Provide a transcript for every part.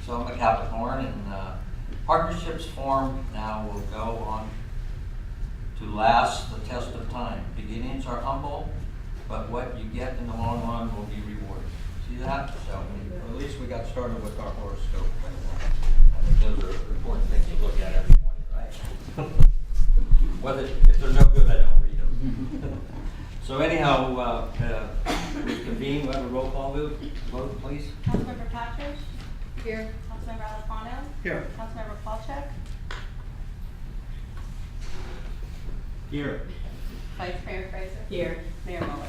So I'm a Capricorn, and partnerships formed now will go on to last the test of time. Beginnings are humble, but what you get in the long run will be rewarded. See that? So at least we got started with our horoscope. I think those are important things to look at every morning, right? Whether, if they're no good, I don't read them. So anyhow, we convene. We have a roll call vote, please. Councilmember Patridge? Here. Councilmember Alfano? Here. Councilmember Palchak? Here. Vice Mayor Fraser? Here. Mayor Muller?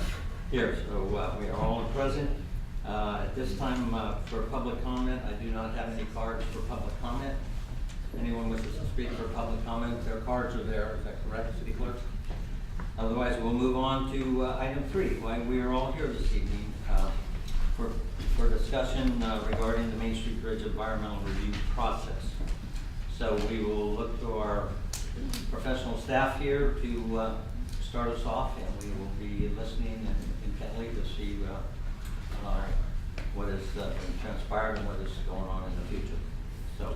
Here, so we are all present. At this time, for public comment, I do not have any cards for public comment. Anyone wishes to speak for public comment, their cards are there. Is that correct, City Clerk? Otherwise, we'll move on to item 3, why we are all here this evening for discussion regarding the Main Street Bridge environmental review process. So we will look to our professional staff here to start us off, and we will be listening intently to see what has transpired and what is going on in the future. So,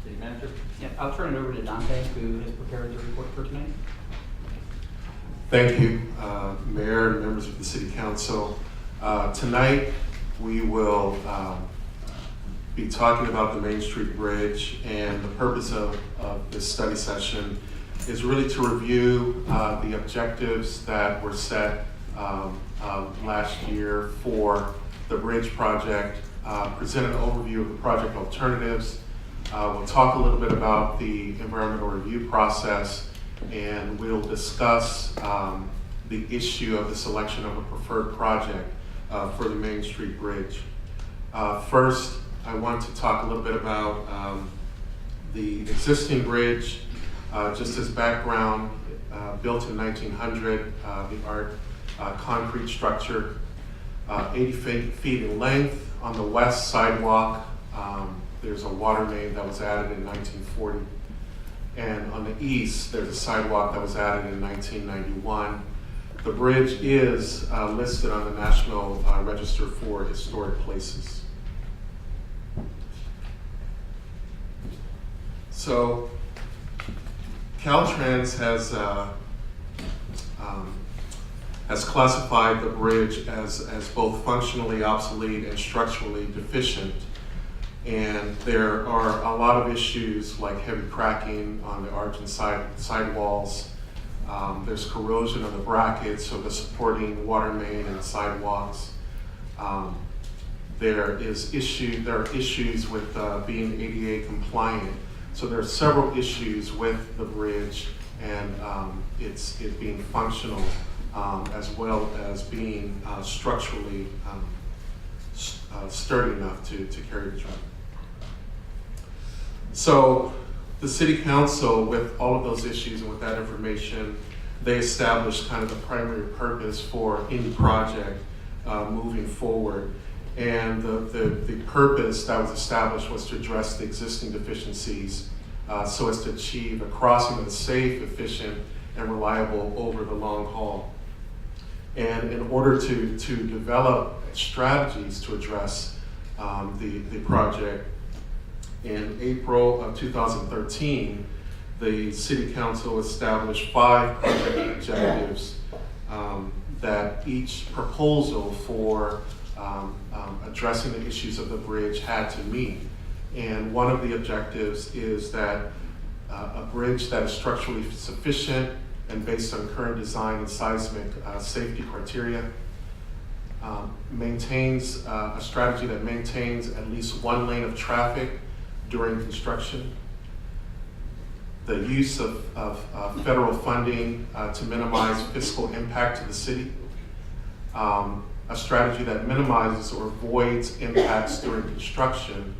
City Manager? Yeah, I'll turn it over to Dante, who has prepared the report for tonight. Thank you, Mayor and members of the City Council. Tonight, we will be talking about the Main Street Bridge, and the purpose of this study session is really to review the objectives that were set last year for the bridge project, present an overview of the project alternatives. We'll talk a little bit about the environmental review process, and we'll discuss the issue of the selection of a preferred project for the Main Street Bridge. First, I want to talk a little bit about the existing bridge. Just as background, built in 1900, the art concrete structure, 80 feet in length. On the west sidewalk, there's a water main that was added in 1940. And on the east, there's a sidewalk that was added in 1991. The bridge is listed on the National Register for Historic Places. So, Caltrans has classified the bridge as both functionally obsolete and structurally deficient. And there are a lot of issues like heavy cracking on the arch and sidewalls. There's corrosion of the brackets of the supporting water main and sidewalks. There are issues with being ADA compliant. So there are several issues with the bridge, and it being functional as well as being structurally sturdy enough to carry the truck. So the City Council, with all of those issues and with that information, they established kind of the primary purpose for any project moving forward. And the purpose that was established was to address the existing deficiencies so as to achieve a crossing that is safe, efficient, and reliable over the long haul. And in order to develop strategies to address the project, in April of 2013, the City Council established 5 project objectives that each proposal for addressing the issues of the bridge had to meet. And one of the objectives is that a bridge that is structurally sufficient and based on current design and seismic safety criteria, maintains a strategy that maintains at least one lane of traffic during construction, the use of federal funding to minimize fiscal impact to the city, a strategy that minimizes or avoids impacts during construction,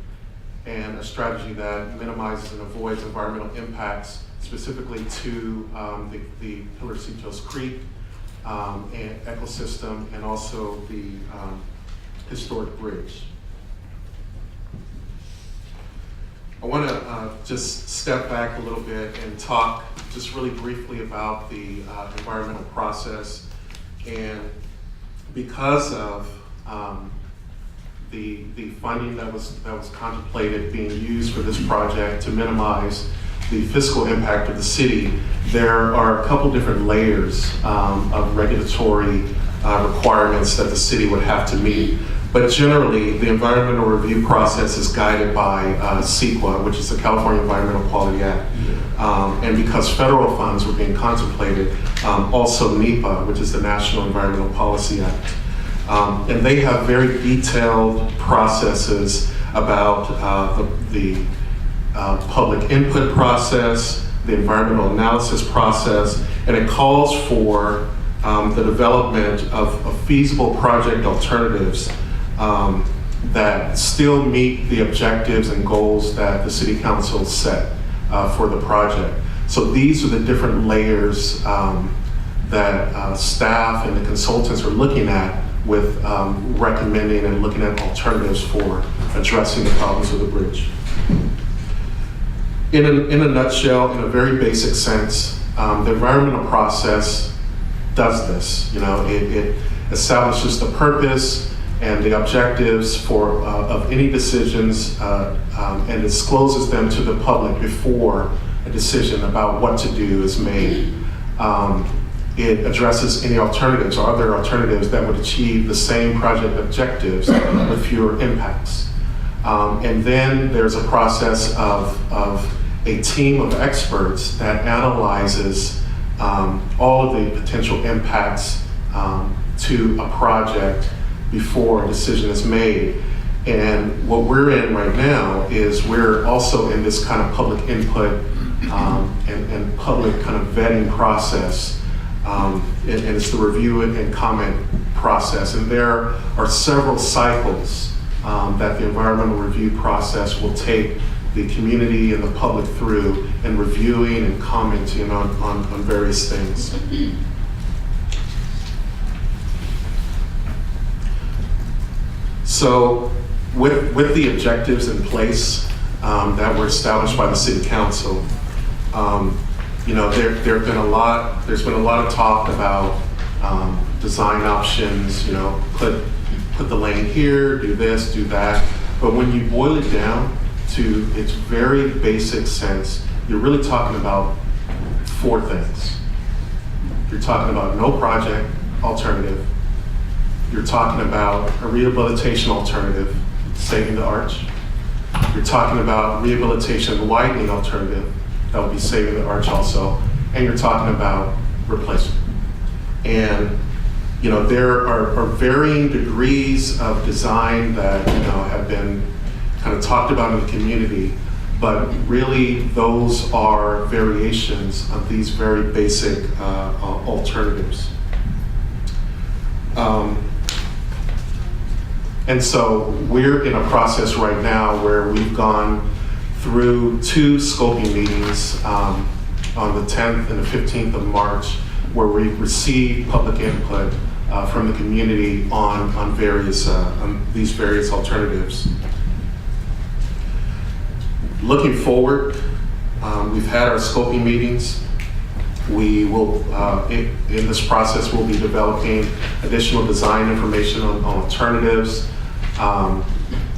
and a strategy that minimizes and avoids environmental impacts, specifically to the Pillars Creek and ecosystem, and also the historic bridge. I want to just step back a little bit and talk just really briefly about the environmental process. And because of the funding that was contemplated being used for this project to minimize the fiscal impact of the city, there are a couple different layers of regulatory requirements that the city would have to meet. But generally, the environmental review process is guided by CEQA, which is the California Environmental Quality Act. And because federal funds were being contemplated, also NEPA, which is the National Environmental Policy Act. And they have very detailed processes about the public input process, the environmental analysis process, and it calls for the development of feasible project alternatives that still meet the objectives and goals that the City Council set for the project. So these are the different layers that staff and the consultants are looking at with recommending and looking at alternatives for addressing the problems of the bridge. In a nutshell, in a very basic sense, the environmental process does this. You know, it establishes the purpose and the objectives of any decisions and discloses them to the public before a decision about what to do is made. It addresses any alternatives or other alternatives that would achieve the same project objectives with fewer impacts. And then there's a process of a team of experts that analyzes all of the potential impacts to a project before a decision is made. And what we're in right now is we're also in this kind of public input and public kind of vetting process. And it's the review and comment process. And there are several cycles that the environmental review process will take the community and the public through and reviewing and commenting on various things. So with the objectives in place that were established by the City Council, you know, there's been a lot of talk about design options, you know, put the lane here, do this, do that. But when you boil it down to its very basic sense, you're really talking about four things. You're talking about no project alternative. You're talking about a rehabilitation alternative, saving the arch. You're talking about rehabilitation widening alternative, that would be saving the arch also. And you're talking about replacement. And you know, there are varying degrees of design that, you know, have been kind of talked about in the community, but really those are variations of these very basic alternatives. And so we're in a process right now where we've gone through 2 scoping meetings on the 10th and the 15th of March, where we received public input from the community on these various alternatives. Looking forward, we've had our scoping meetings. We will, in this process, we'll be developing additional design information on alternatives.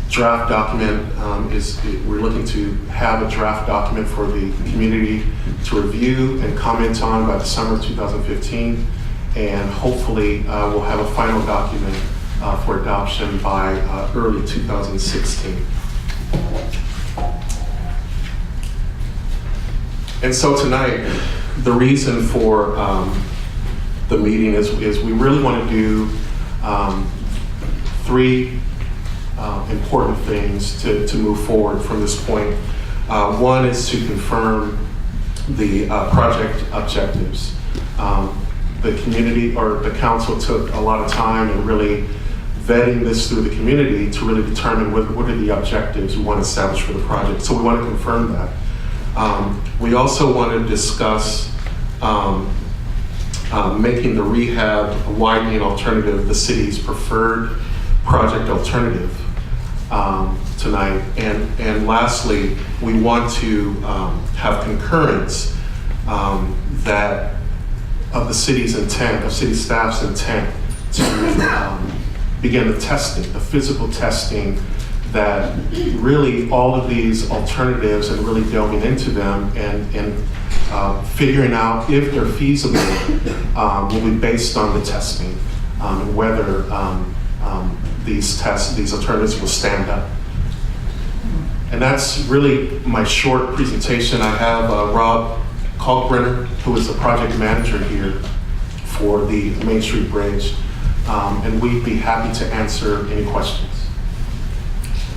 Draft document we're looking to have a draft document for the community to review and comment on by December 2015. And hopefully we'll have a final document for adoption by early 2016. And so tonight, the reason for the meeting is we really want to do 3 important things to move forward from this point. One is to confirm the project objectives. The community or the council took a lot of time in really vetting this through the community to really determine what are the objectives we want to establish for the project. So we want to confirm that. We also want to discuss making the rehab widening alternative the city's preferred project alternative tonight. And lastly, we want to have concurrence that of the city's intent, of city staff's intent to begin the testing, the physical testing, that really all of these alternatives and really delving into them and figuring out if they're feasible will be based on the testing and whether these alternatives will stand up. And that's really my short presentation. I have Rob Kalkbrenner, who is the project manager here for the Main Street Bridge, and we'd be happy to answer any questions.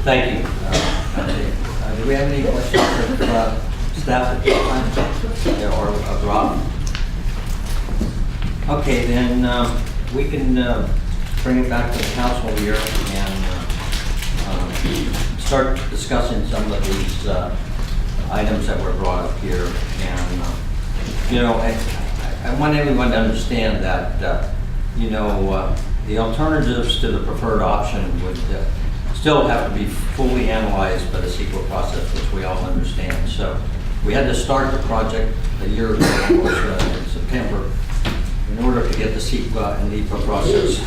Thank you. Do we have any questions of staff at this time? Yeah, or of Rob? Okay, then we can bring it back to the council here and start discussing some of these items that were brought up here. And, you know, I want everyone to understand that, you know, the alternatives to the preferred option would still have to be fully analyzed by the CEQA process, which we all understand. So we had to start the project a year ago, in September, in order to get the CEQA and NEPA process.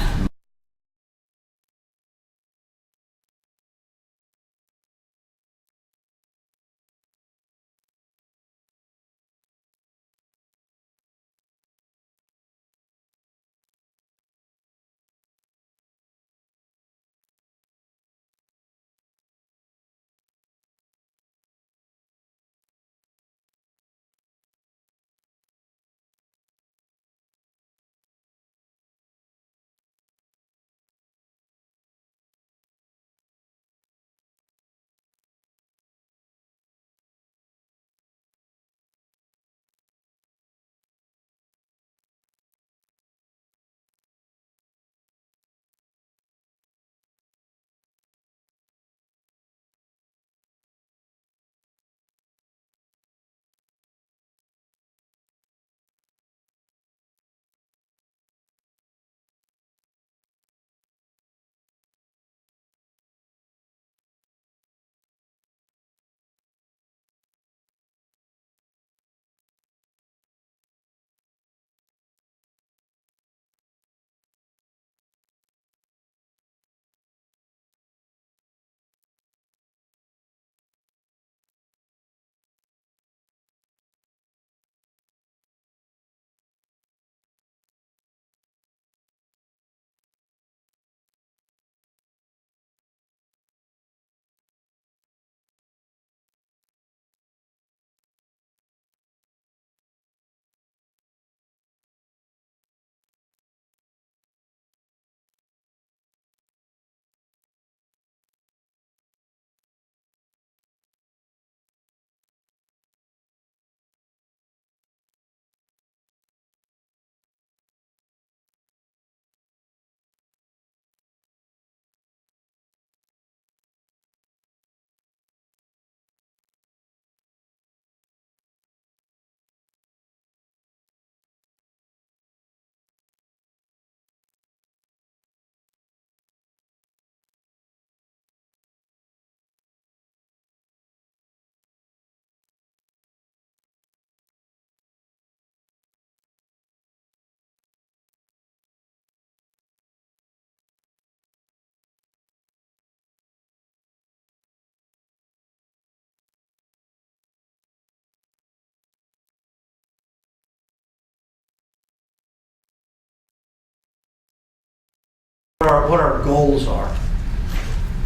What our goals are.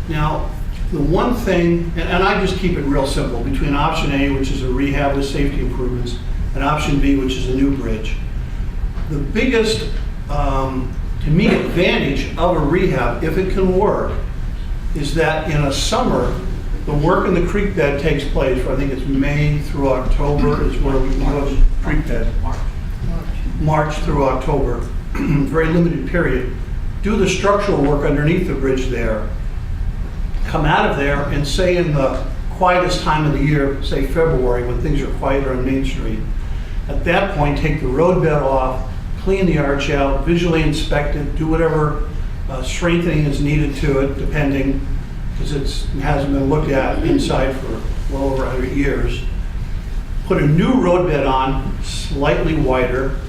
Now, the one thing, and I just keep it real simple, between option A, which is a rehab with safety improvements, and option B, which is a new bridge. The biggest, to me, advantage of a rehab, if it can work, is that in a summer, the work in the creek bed takes place for, I think it's May through October is where we go to creek bed. March through October, very limited period. Do the structural work underneath the bridge there, come out of there, and say in the quietest time of the year, say February, when things are quieter on Main Street, at that point take the road bed off, clean the arch out, visually inspect it, do whatever strengthening is needed to it, depending, because it hasn't been looked at inside for well over 100 years. Put a new road bed on, slightly wider,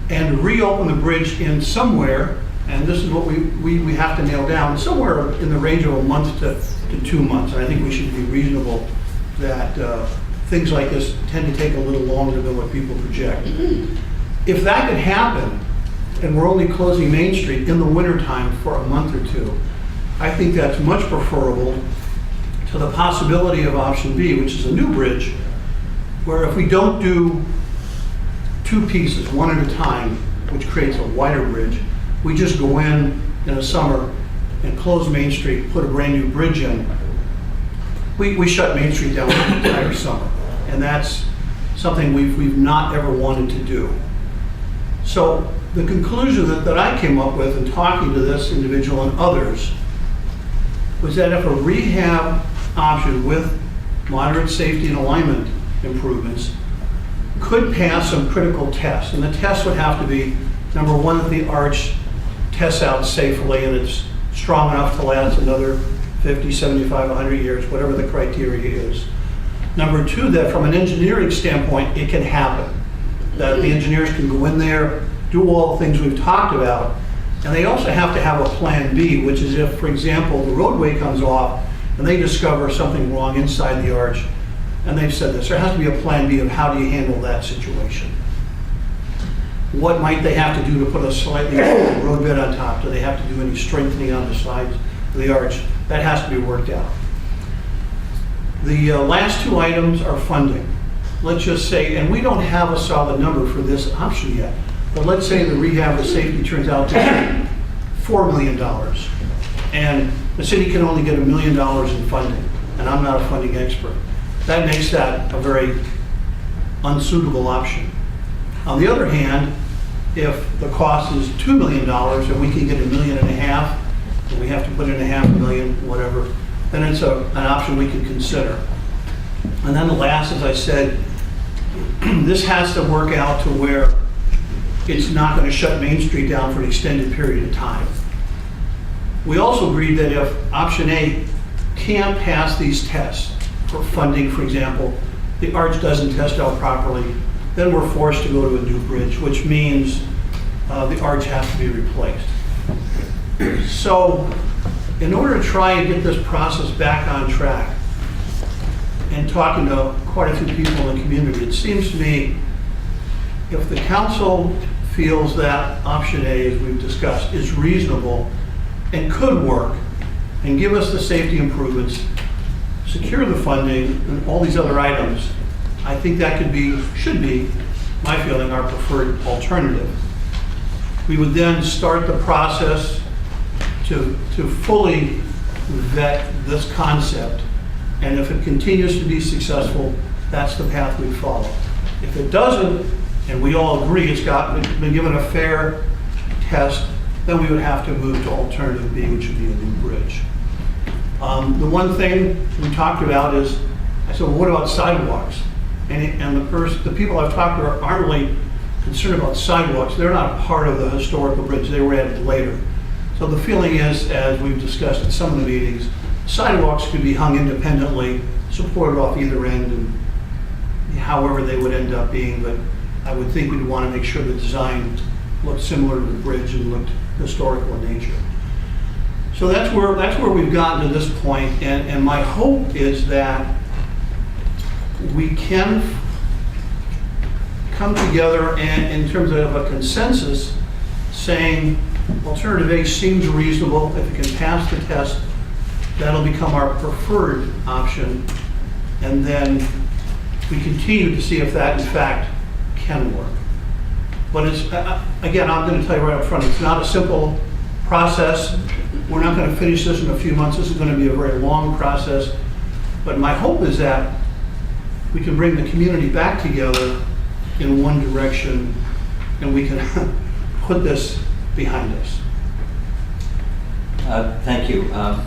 and reopen the bridge in somewhere and this is what we have to nail down, somewhere in the range of a month to 2 months. And I think we should be reasonable that things like this tend to take a little longer than what people project. If that could happen, and we're only closing Main Street in the wintertime for a month or two, I think that's much preferable to the possibility of option B, which is a new bridge, where if we don't do 2 pieces, one at a time, which creates a wider bridge, we just go in the summer and close Main Street, put a brand new bridge in. We shut Main Street down for the entire summer, and that's something we've not ever wanted to do. So the conclusion that I came up with in talking to this individual and others was that if a rehab option with moderate safety and alignment improvements could pass some critical tests, and the tests would have to be, number one, that the arch tests out safely and it's strong enough to last another 50, 75, 100 years, whatever the criteria is. Number two, that from an engineering standpoint, it can happen. That the engineers can go in there, do all the things we've talked about, and they also have to have a plan B, which is if, for example, the roadway comes off and they discover something wrong inside the arch, and they've said this, there has to be a plan B of how do you handle that situation. What might they have to do to put a slightly road bed on top? Do they have to do any strengthening on the sides of the arch? That has to be worked out. The last 2 items are funding. Let's just say, and we don't have a solid number for this option yet, but let's say the rehab of safety turns out to be $4 million, and the city can only get $1 million in funding, and I'm not a funding expert. That makes that a very unsuitable option. On the other hand, if the cost is $2 million and we can get $1.5 million, and we have to put in $500,000, whatever, then it's an option we can consider. And then the last, as I said, this has to work out to where it's not going to shut Main Street down for an extended period of time. We also agreed that if option A can't pass these tests for funding, for example, the arch doesn't test out properly, then we're forced to go to a new bridge, which means the arch has to be replaced. So in order to try and get this process back on track, and talking to quite a few people in the community, it seems to me if the council feels that option A, as we've discussed, is reasonable and could work and give us the safety improvements, secure the funding and all these other items, I think that should be, my feeling, our preferred alternative. We would then start the process to fully vet this concept, and if it continues to be successful, that's the path we follow. If it doesn't, and we all agree it's been given a fair test, then we would have to move to alternative B, which would be a new bridge. The one thing we talked about is, I said, well, what about sidewalks? And the people I've talked to aren't really concerned about sidewalks. They're not part of the historical bridge. They were added later. So the feeling is, as we've discussed at some of the meetings, sidewalks could be hung independently, supported off either end, and however they would end up being, but I would think we'd want to make sure the design looked similar to the bridge and looked historical in nature. So that's where we've gotten to this point, and my hope is that we can come together and in terms of a consensus saying alternative A seems reasonable. If it can pass the test, that'll become our preferred option, and then we continue to see if that in fact can work. But it's, again, I'm going to tell you right up front, it's not a simple process. We're not going to finish this in a few months. This is going to be a very long process. But my hope is that we can bring the community back together in one direction, and we can put this behind us. Thank you. I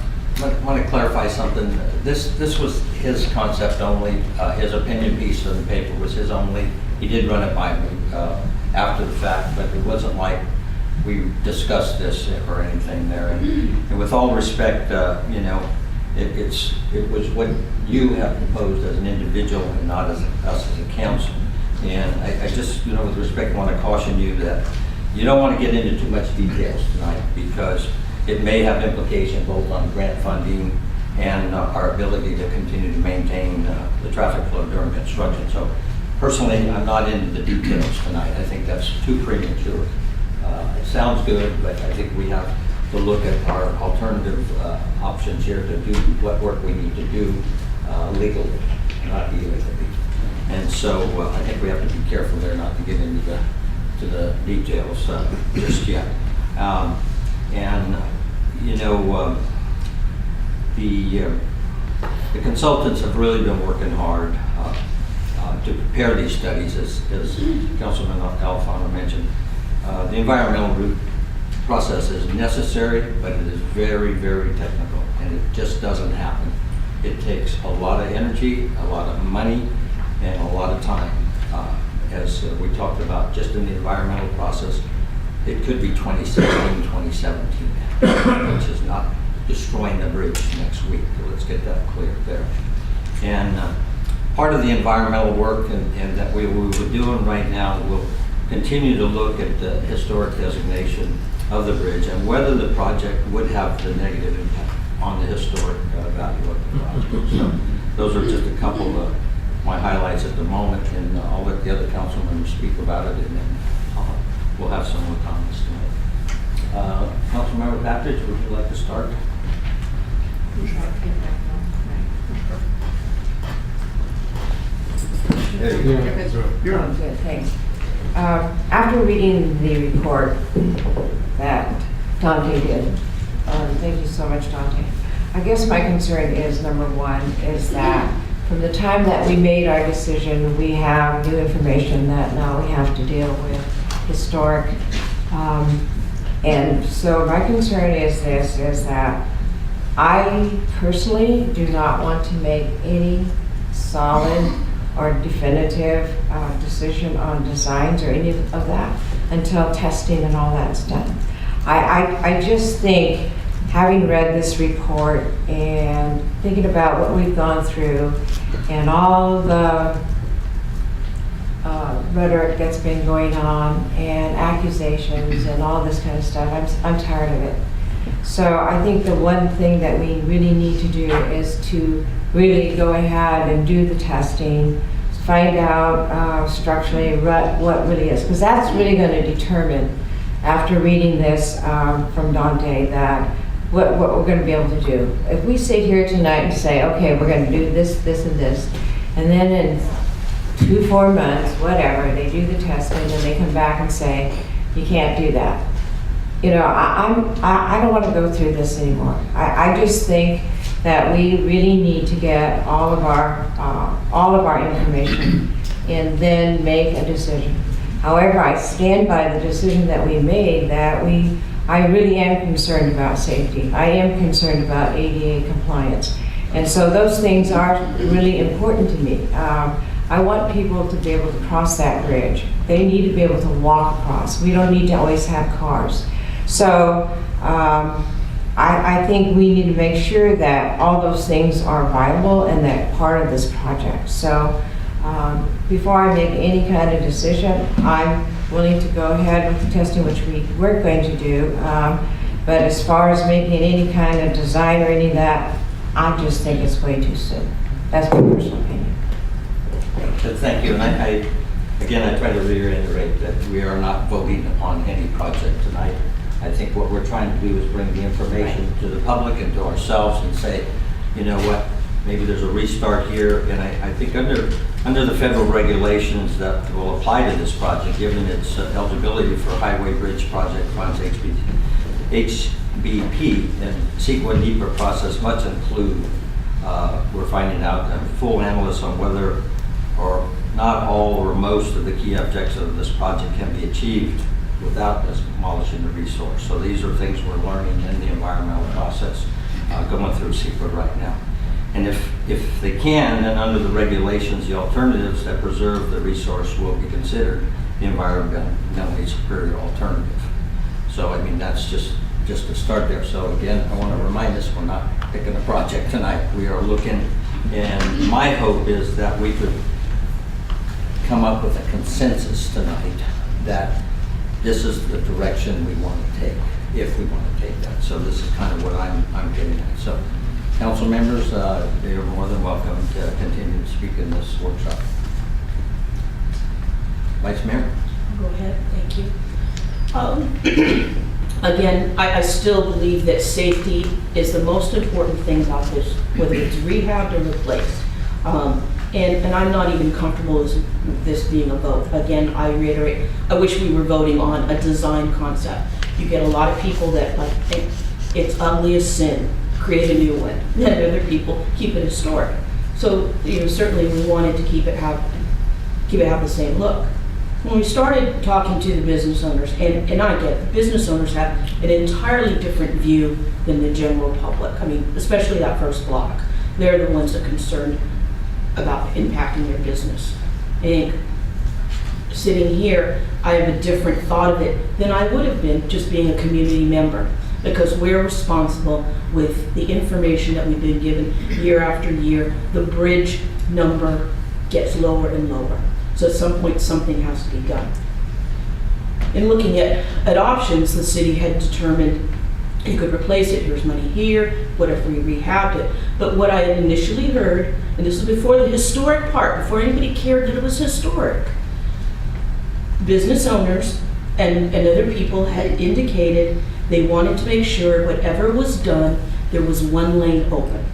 want to clarify something. This was his concept only. His opinion piece of the paper was his only. He did run it by me after the fact, but it wasn't like we discussed this or anything there. And with all respect, you know, it was what you have proposed as an individual and not as us as a council. And I just, you know, with respect, want to caution you that you don't want to get into too much details tonight because it may have implications both on grant funding and our ability to continue to maintain the traffic flow during construction. So personally, I'm not into the details tonight. I think that's too premature. It sounds good, but I think we have to look at our alternative options here to do what work we need to do legally, not illegally. And so I think we have to be careful there not to get into the details just yet. And you know, the consultants have really been working hard to prepare these studies, as Councilman Alfano mentioned. The environmental route process is necessary, but it is very, very technical, and it just doesn't happen. It takes a lot of energy, a lot of money, and a lot of time. As we talked about just in the environmental process, it could be 2016, 2017, which is not destroying the bridge next week. Let's get that clear there. And part of the environmental work and that we were doing right now will continue to look at the historic designation of the bridge and whether the project would have the negative impact on the historic value of the project. So those are just a couple of my highlights at the moment, and I'll let the other council members speak about it, and then we'll have some more comments tonight. Councilmember Patridge, would you like to start? There you go. You're on. Good, thanks. After reading the report that Dante did, thank you so much, Dante. I guess my concern is, number one, is that from the time that we made our decision, we have new information that now we have to deal with historic. And so my concern is this, is that I personally do not want to make any solid or definitive decision on designs or any of that until testing and all that's done. I just think, having read this report and thinking about what we've gone through and all the rhetoric that's been going on and accusations and all this kind of stuff, I'm tired of it. So I think the one thing that we really need to do is to really go ahead and do the testing, find out structurally what really is, because that's really going to determine, after reading this from Dante, that what we're going to be able to do. If we sit here tonight and say, okay, we're going to do this, this, and this, and then in 2-4 months, whatever, they do the testing and they come back and say, you can't do that. You know, I don't want to go through this anymore. I just think that we really need to get all of our information and then make a decision. However, I stand by the decision that we made, that I really am concerned about safety. I am concerned about ADA compliance. And so those things are really important to me. I want people to be able to cross that bridge. They need to be able to walk across. We don't need to always have cars. So I think we need to make sure that all those things are viable and that part of this project. So before I make any kind of decision, I'm willing to go ahead with the testing, which we were going to do. But as far as making any kind of design or any of that, I just think it's way too soon. That's my personal opinion. Thank you. And I try to reiterate that we are not voting upon any project tonight. I think what we're trying to do is bring the information to the public and to ourselves and say, you know what, maybe there's a restart here. And I think under the federal regulations that will apply to this project, given its eligibility for Highway Bridge Project Funds, HBP, and CEQA NEPA process must include, we're finding out, a full analysis on whether or not all or most of the key objectives of this project can be achieved without demolishing the resource. So these are things we're learning in the environmental process going through CEQA right now. And if they can, then under the regulations, the alternatives that preserve the resource will be considered the environmentally superior alternative. So I mean, that's just to start there. So again, I want to remind us, we're not picking a project tonight. We are looking, and my hope is that we could come up with a consensus tonight that this is the direction we want to take, if we want to take that. So this is kind of what I'm getting at. So, council members, they are more than welcome to continue to speak in this workshop. Vice Mayor? Go ahead, thank you. Again, I still believe that safety is the most important thing about this, whether it's rehabbed or replaced. And I'm not even comfortable with this being a vote. Again, I reiterate, I wish we were voting on a design concept. You get a lot of people that like think it's ugly as sin, create a new one. Then other people keep it historic. So, certainly we wanted to keep it have the same look. When we started talking to the business owners, and I get it, the business owners have an entirely different view than the general public. I mean, especially that first block. They're the ones that are concerned about impacting their business. I think sitting here, I have a different thought of it than I would have been just being a community member, because we're responsible with the information that we've been given year after year. The bridge number gets lower and lower. So at some point, something has to be done. In looking at options, the city had determined you could replace it, here's money here, what if we rehabbed it? But what I had initially heard, and this was before the historic part, before anybody cared that it was historic, business owners and other people had indicated they wanted to make sure whatever was done, there was one lane open.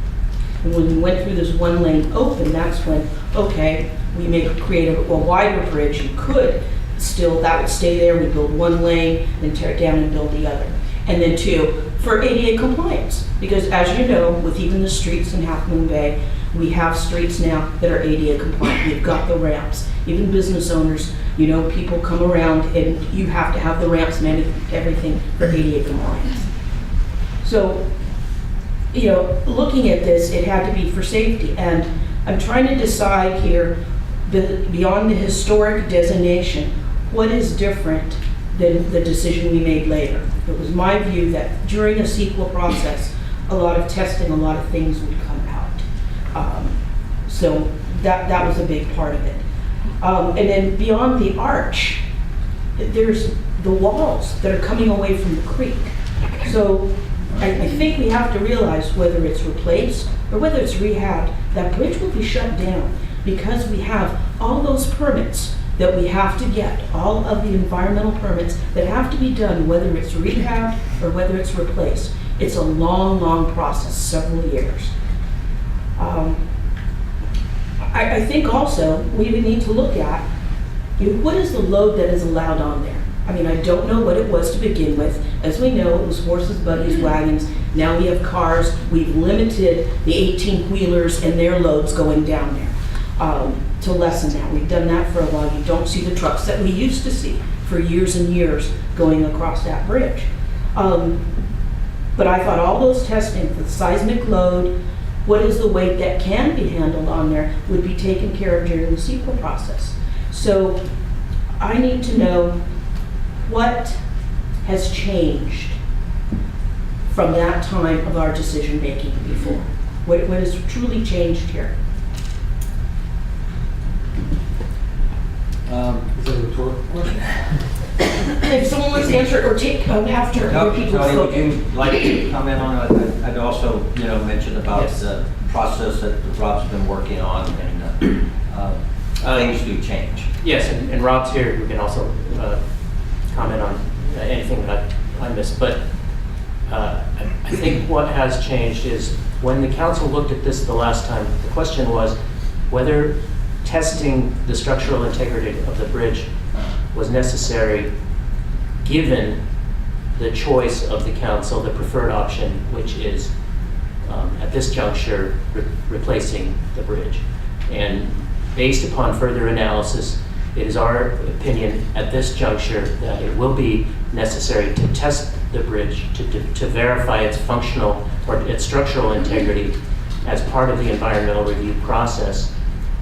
And when we went through this one lane open, that's when, okay, we may create a wider bridge. You could still, that would stay there. We build one lane, then tear it down and build the other. And then two, for ADA compliance. Because as you know, with even the streets in Half Moon Bay, we have streets now that are ADA compliant. We've got the ramps. Even business owners, people come around and you have to have the ramps and everything for ADA compliance. So, looking at this, it had to be for safety. And I'm trying to decide here, beyond the historic designation, what is different than the decision we made later. It was my view that during a CEQA process, a lot of testing, a lot of things would come out. So that was a big part of it. And then beyond the arch, there's the walls that are coming away from the creek. So I think we have to realize whether it's replaced or whether it's rehabbed, that bridge will be shut down because we have all those permits that we have to get, all of the environmental permits that have to be done, whether it's rehabbed or whether it's replaced. It's a long, long process, several years. I think also we would need to look at what is the load that is allowed on there. I mean, I don't know what it was to begin with. As we know, it was horses, buggies, wagons. Now we have cars. We've limited the 18-wheelers and their loads going down there to lessen that. We've done that for a while. You don't see the trucks that we used to see for years and years going across that bridge. But I thought all those testing, the seismic load, what is the weight that can be handled on there, would be taken care of during the CEQA process. So I need to know what has changed from that time of our decision making before. What has truly changed here? Is that a rhetorical question? If someone wants to answer it or take after other people Tony, would spoke. you like to comment on it? I'd also, mention about Yes. the process that Rob's been working on, and things do change. Yes, and Rob's here, who can also comment on anything that I missed. But I think what has changed is when the council looked at this the last time, the question was whether testing the structural integrity of the bridge was necessary given the choice of the council, the preferred option, which is at this juncture replacing the bridge. And based upon further analysis, it is our opinion at this juncture that it will be necessary to test the bridge to verify its functional or its structural integrity as part of the environmental review process,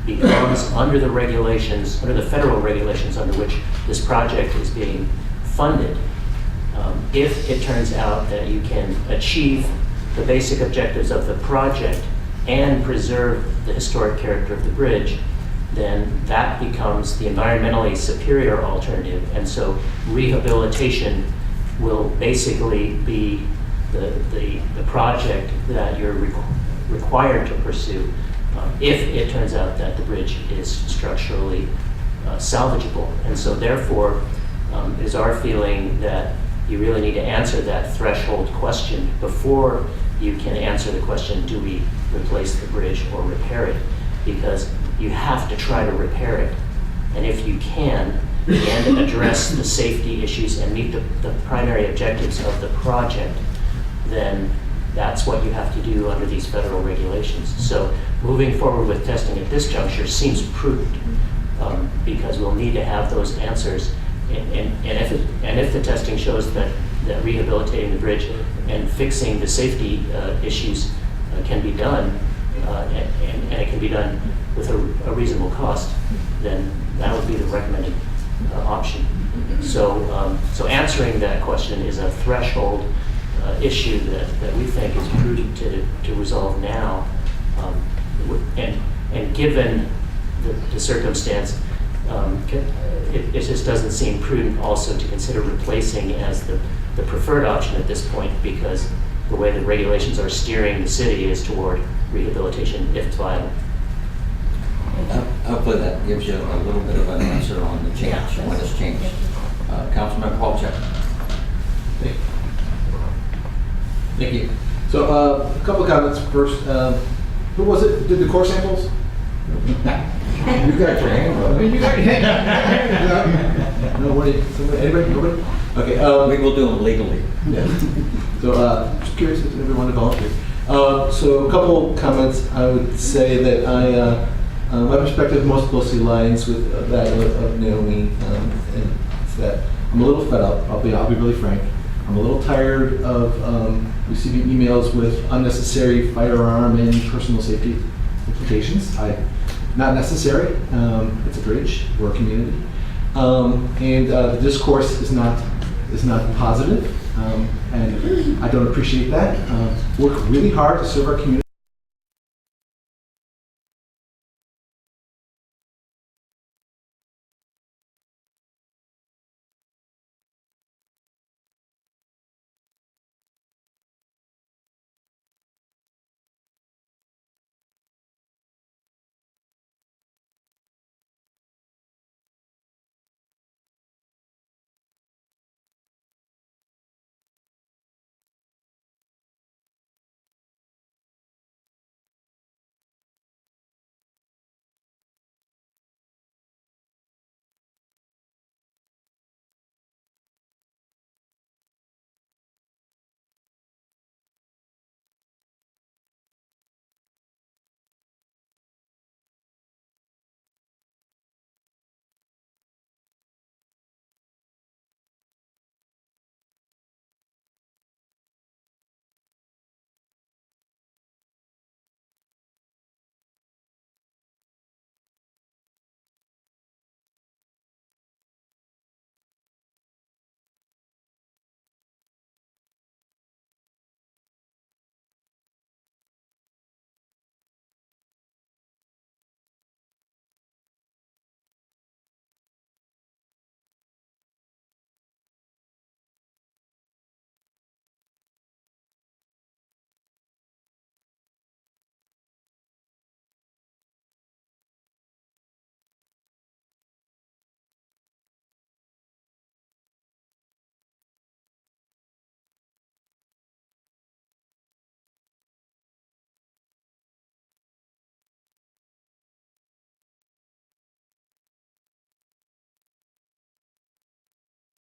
because under the regulations, under the federal regulations under which this project is being funded, if it turns out that you can achieve the basic objectives of the project and preserve the historic character of the bridge, then that becomes the environmentally superior alternative. And so rehabilitation will basically be the project that you're required to pursue if it turns out that the bridge is structurally salvageable. And so therefore, is our feeling that you really need to answer that threshold question before you can answer the question, do we replace the bridge or repair it? Because you have to try to repair it. And if you can, and address the safety issues and meet the primary objectives of the project, then that's what you have to do under these federal regulations. So moving forward with testing at this juncture seems prudent, because we'll need to have those answers. And if the testing shows that rehabilitating the bridge and fixing the safety issues can be done, and it can be done with a reasonable cost, then that would be the recommended option. So answering that question is a threshold issue that we think is prudent to resolve now. And given the circumstance, it just doesn't seem prudent also to consider replacing as the preferred option at this point, because the way the regulations are steering the city is toward rehabilitation if it's viable. Hopefully that gives you a little bit of an answer on the change, what has changed. Councilman Polchak. Thank you. So a couple of comments first. Who was it? Did the core samples? You got your hand up. You got your hand up. Nobody? Somebody? Anybody? Nobody? Okay. We will do them legally. Yeah. So just curious if everyone to volunteer. So a couple comments. I would say that my perspective most closely aligns with that of Naomi, and it's that I'm a little fed up. I'll be really frank. I'm a little tired of receiving emails with unnecessary firearm and personal safety implications. Not necessary. It's a bridge. We're a community, and the discourse is not positive, and I don't appreciate that. Work really hard to serve our community.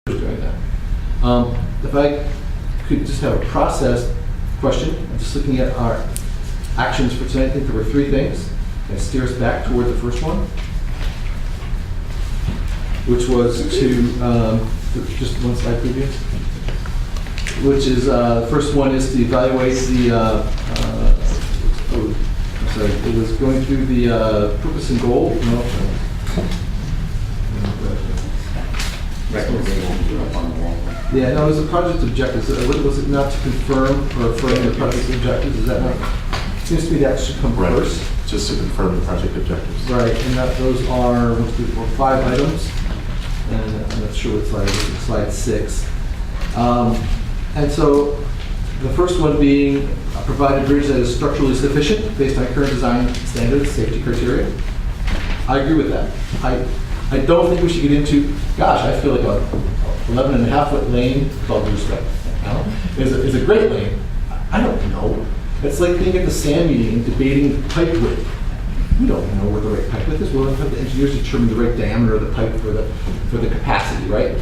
Doing that. If I could just have a process question, I'm just looking at our actions for tonight. I think there were three things that steer us back toward the first one, which was to just one slide preview, which is the first one is to evaluate the it was going through the purpose and goal. No, Recommendations are up on the wall. yeah, no, it was a project objectives. Was it not to confirm or affirm the project objectives? Is that right? Seems to me that should come Right. first. Just to confirm the project objectives. Right, and those are 1, 2, 3, 4, 5 items, and I'm not sure what slide it is, slide 6. And so, the first one being provide a bridge that is structurally sufficient based on current design standards, safety criteria. I agree with that. I don't think we should get into, gosh, I feel like a 11.5-foot lane, with all due respect, is a great lane. I don't know. It's like being at the SAM meeting and debating pipe width. We don't know what the right pipe width is. We'll have the engineers determine the right diameter of the pipe for the capacity, right?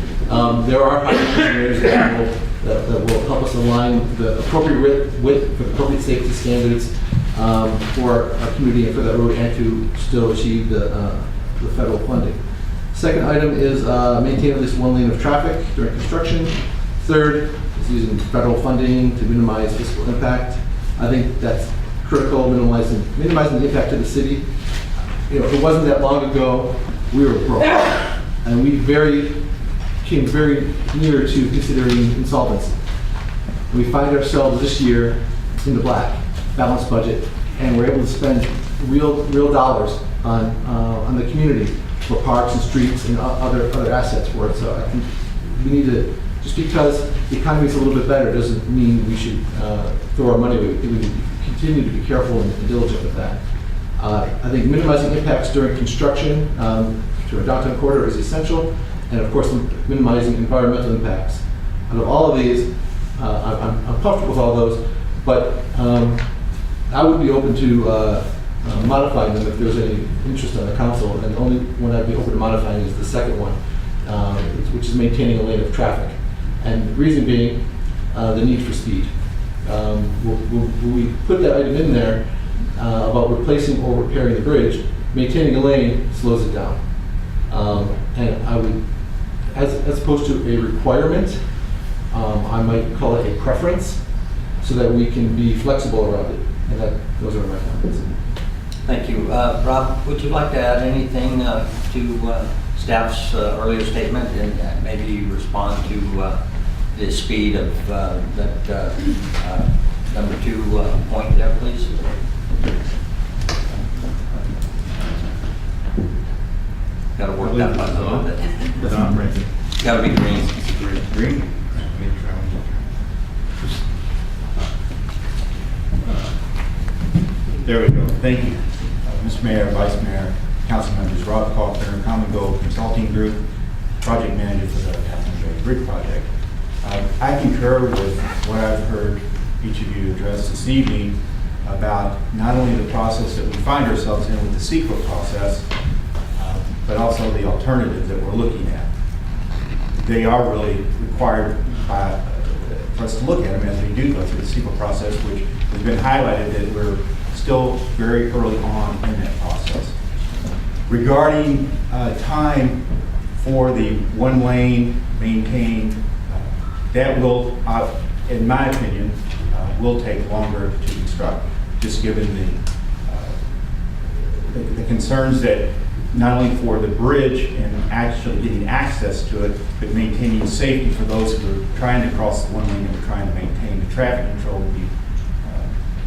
There are pipe engineers that will help us align the appropriate width for the appropriate safety standards for our community and for that road, and to still achieve the federal funding. Second item is maintain at least 1 lane of traffic during construction. Third is using federal funding to minimize fiscal impact. I think that's critical, minimizing the impact to the city. You know, if it wasn't that long ago, we were broke. And we came very near to considering insolvency. We find ourselves this year in the black, balanced budget, and we're able to spend real dollars on the community for parks and streets and other assets for it. So I think we need to, just because the economy is a little bit better doesn't mean we should throw our money away. We need to continue to be careful and diligent with that. I think minimizing impacts during construction to our downtown corridor is essential, and of course minimizing environmental impacts. Out of all of these, I'm comfortable with all those, but I would be open to modifying them if there's any interest on the council, and the only one I'd be open to modifying is the second one, which is maintaining a lane of traffic. And the reason being the need for speed. When we put that item in there about replacing or repairing the bridge, maintaining a lane slows it down. And I would, as opposed to a requirement, I might call it a preference, so that we can be flexible around it. And those are my comments. Thank you. Rob, would you like to add anything to staff's earlier statement, and maybe respond to the speed of that number 2 point there, please? Got to work that button a little bit. It's on, right? Got to be green. Green? There we go. Thank you. Mr. Mayor, Vice Mayor, Council members, Rob Kaufner, Common Goal Consulting Group, Project Manager for the Captain Bay Bridge Project. I concur with what I've heard each of you address this evening about not only the process that we find ourselves in with the CEQA process, but also the alternatives that we're looking at. They are really required for us to look at them as we do go through the CEQA process, which has been highlighted that we're still very early on in that process. Regarding time for the 1 lane maintained, that will, in my opinion, will take longer to construct, just given the concerns that not only for the bridge and actually getting access to it, but maintaining safety for those who are trying to cross the 1 lane and we're trying to maintain the traffic control would be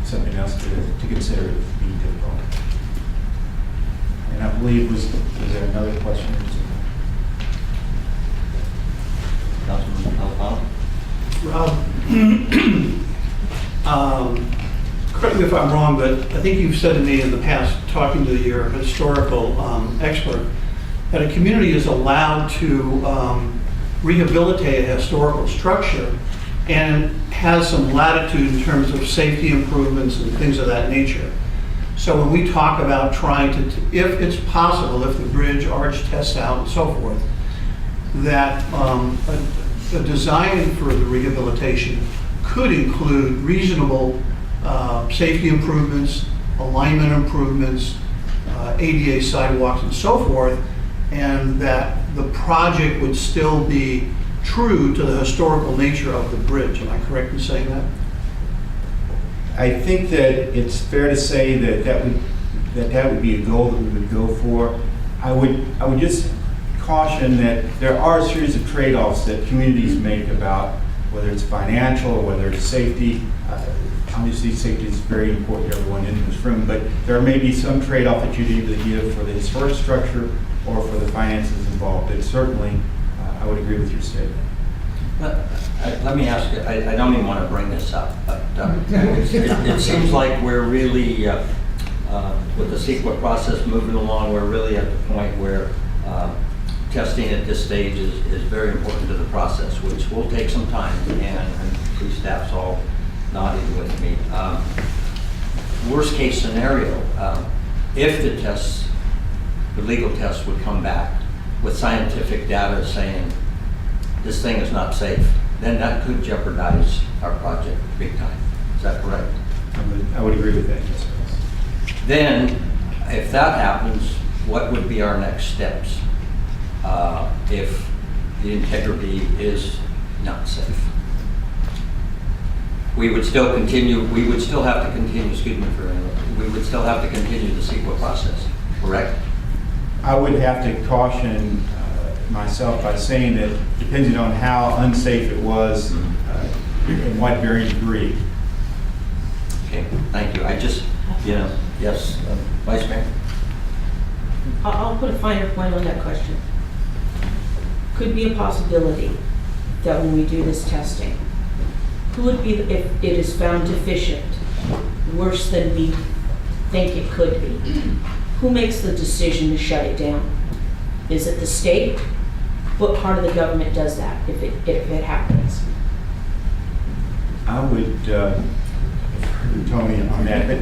something else to consider being difficult. And I believe, was there another question? Councilman Alfano? Correct me if I'm wrong, but I think you've said to me in the past, talking to your historical expert, that a community is allowed to rehabilitate a historical structure and has some latitude in terms of safety improvements and things of that nature. So when we talk about trying to, if it's possible, if the bridge arch tests out and so forth, that a design for the rehabilitation could include reasonable safety improvements, alignment improvements, ADA sidewalks and so forth, and that the project would still be true to the historical nature of the bridge. Am I correct in saying that? I think that it's fair to say that would be a goal that we would go for. I would just caution that there are a series of trade-offs that communities make about whether it's financial or whether it's safety. obviously safety is very important to everyone in this room, but there may be some trade-off that you'd either give for the historic structure or for the finances involved. But certainly, I would agree with your statement. Let me ask you, I don't even want to bring this up, but it seems like we're really, with the CEQA process moving along, we're really at the point where testing at this stage is very important to the process, which will take some time, and the staff's all nodding with me. Worst case scenario, if the tests, the legal tests would come back with scientific data saying this thing is not safe, then that could jeopardize our project big time. Is that correct? I would agree with that, yes. Then, if that happens, what would be our next steps if the integrity is not safe? We would still continue, we would still have to continue, excuse me for interrupting, we would still have to continue the CEQA process, correct? I would have to caution myself by saying that depending on how unsafe it was, in what varying degree. Okay, thank you. I just, yes, Vice Mayor? I'll put a finer point on that question. Could be a possibility that when we do this testing, who would be, if it is found deficient, worse than we think it could be, who makes the decision to shut it down? Is it the state? What part of the government does that if it happens? I would defer to Tony on that, but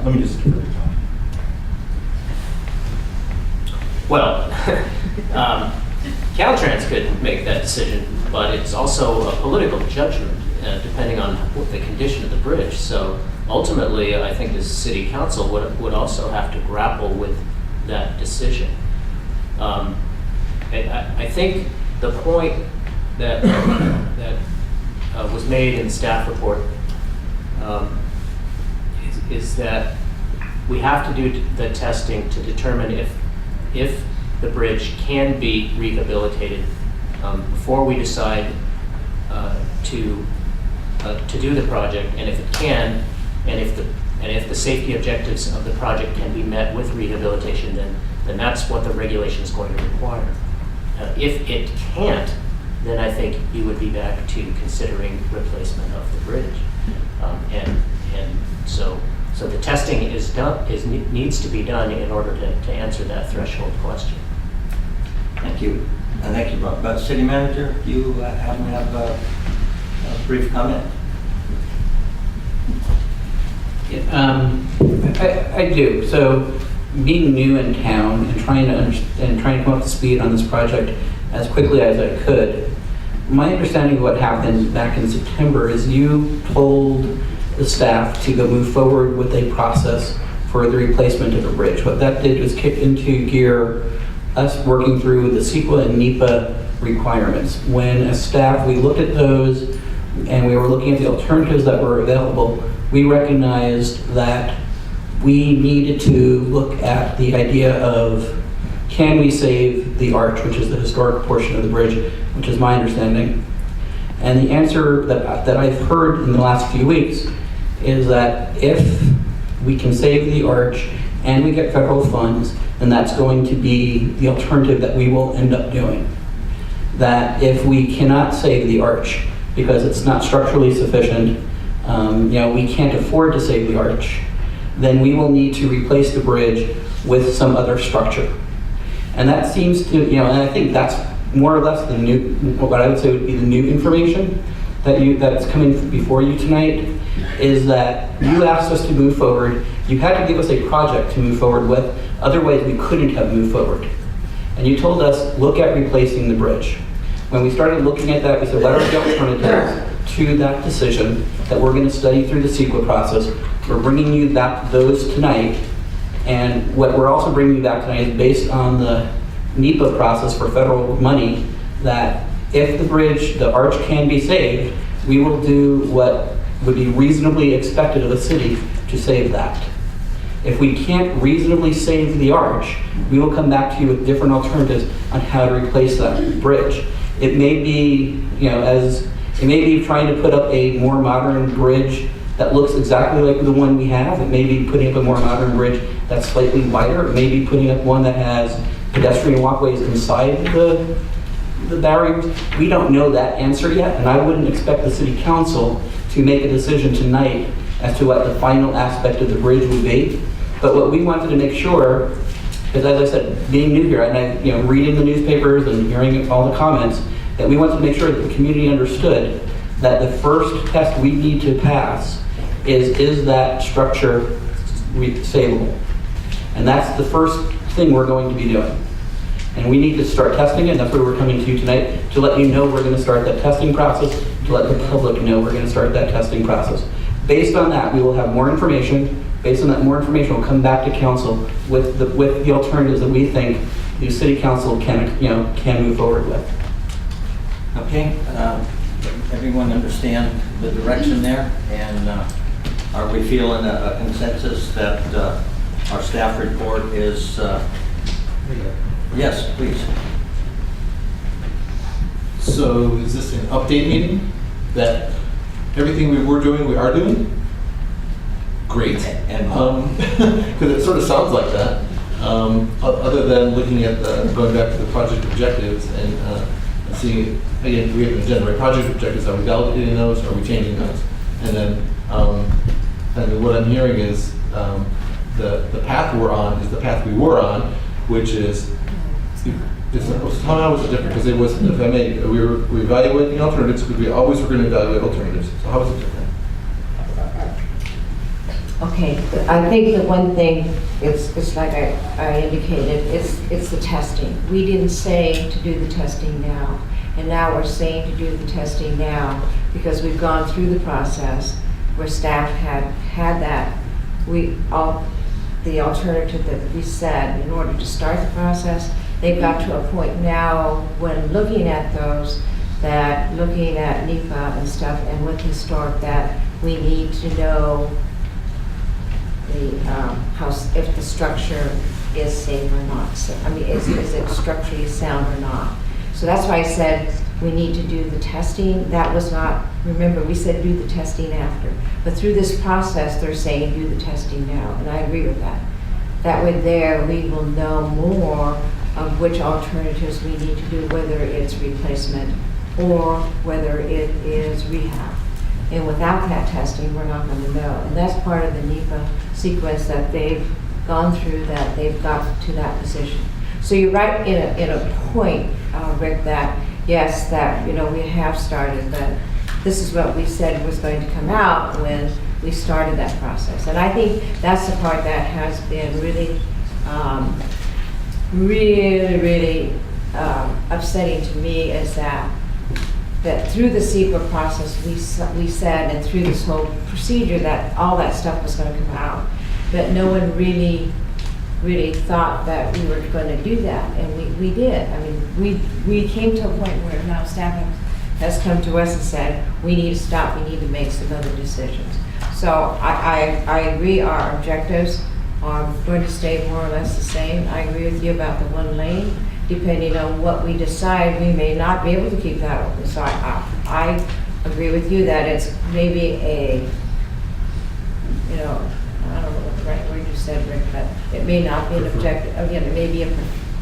let me just defer to Tony. Well, Caltrans could make that decision, but it's also a political judgment, depending on what the condition of the bridge. So ultimately, I think the city council would also have to grapple with that decision. I think the point that was made in the staff report is that we have to do the testing to determine if the bridge can be rehabilitated before we decide to do the project, and if it can, and if the safety objectives of the project can be met with rehabilitation, then that's what the regulation is going to require. If it can't, then I think you would be back to considering replacement of the bridge. And so the testing needs to be done in order to answer that threshold question. Thank you. Thank you, Bob. But City Manager, you happen to have a brief comment? I do. So, being new in town and trying to come up to speed on this project as quickly as I could, my understanding of what happened back in September is you told the staff to go move forward with a process for the replacement of the bridge. What that did was kick into gear us working through the CEQA and NEPA requirements. When as staff we looked at those and we were looking at the alternatives that were available, we recognized that we needed to look at the idea of, can we save the arch, which is the historic portion of the bridge, which is my understanding. And the answer that I've heard in the last few weeks is that if we can save the arch and we get federal funds, then that's going to be the alternative that we will end up doing. That if we cannot save the arch because it's not structurally sufficient, we can't afford to save the arch, then we will need to replace the bridge with some other structure. And that seems to, and I think that's more or less the new, what I would say would be the new information that's coming before you tonight, is that you asked us to move forward. You had to give us a project to move forward with, otherwise we couldn't have moved forward. And you told us, look at replacing the bridge. When we started looking at that, we said, what are the alternatives to that decision that we're going to study through the CEQA process? We're bringing you those tonight, and what we're also bringing you back tonight is based on the NEPA process for federal money, that if the bridge, the arch can be saved, we will do what would be reasonably expected of a city to save that. If we can't reasonably save the arch, we will come back to you with different alternatives on how to replace that bridge. It may be, it may be trying to put up a more modern bridge that looks exactly like the one we have. It may be putting up a more modern bridge that's slightly wider. It may be putting up one that has pedestrian walkways inside the barriers. We don't know that answer yet, and I wouldn't expect the city council to make a decision tonight as to what the final aspect of the bridge would be. But what we wanted to make sure, because as I said, being new here, and I, reading the newspapers and hearing all the comments, that we wanted to make sure that the community understood that the first test we need to pass is that structure savable? And that's the first thing we're going to be doing. And we need to start testing it, and that's where we're coming to you tonight, to let you know we're going to start that testing process, to let the public know we're going to start that testing process. Based on that, we will have more information. Based on that more information, we'll come back to council with the alternatives that we think the city council can move forward with. Okay, everyone understand the direction there? And are we feeling a consensus that our staff report is, yes, please. So is this an update meeting that everything we were doing, we are doing? Great. And because it sort of sounds like that. Other than looking at going back to the project objectives and seeing, again, we have an agenda, right? Project objectives, are we validating those, are we changing those? And then and what I'm hearing is the path we're on is the path we were on, which is, how was it different? Because it was, if I may, we were evaluating alternatives because we always were going to evaluate alternatives. So how was it different? Okay, I think the one thing, it's like I indicated, it's the testing. We didn't say to do the testing now, and now we're saying to do the testing now because we've gone through the process where staff had that. The alternative that we said, in order to start the process, they've got to a point now when looking at those, that looking at NEPA and stuff and with historic, that we need to know if the structure is safe or not. I mean, is it structurally sound or not? So that's why I said we need to do the testing. That was not, remember, we said do the testing after. But through this process, they're saying do the testing now, and I agree with that. That way there, we will know more of which alternatives we need to do, whether it's replacement or whether it is rehab. And without that testing, we're not going to know. And that's part of the NEPA sequence that they've gone through, that they've got to that position. So you're right in a point, Rick, that yes, that we have started, but this is what we said was going to come out when we started that process. And I think that's the part that has been really, really upsetting to me, is that through the CEQA process, we said, and through this whole procedure, that all that stuff was going to come out. But no one really thought that we were going to do that, and we did. I mean, we came to a point where now staff has come to us and said, we need to stop, we need to make some other decisions. So I agree, our objectives are going to stay more or less the same. I agree with you about the one lane. Depending on what we decide, we may not be able to keep that open. So I agree with you that it's maybe a, I don't know what the right word you said, Rick, but it may not be an objective. Again, it may be a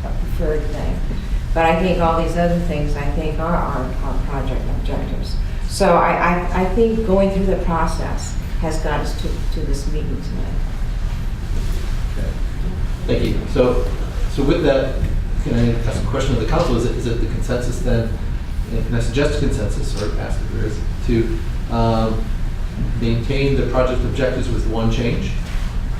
preferred thing. But I think all these other things, I think, are our project objectives. So I think going through the process has got us to this meeting tonight. Okay. Thank you. So with that, can I ask a question of the council? Is it the consensus then, can I suggest a consensus, or ask if there is, to maintain the project objectives with one change,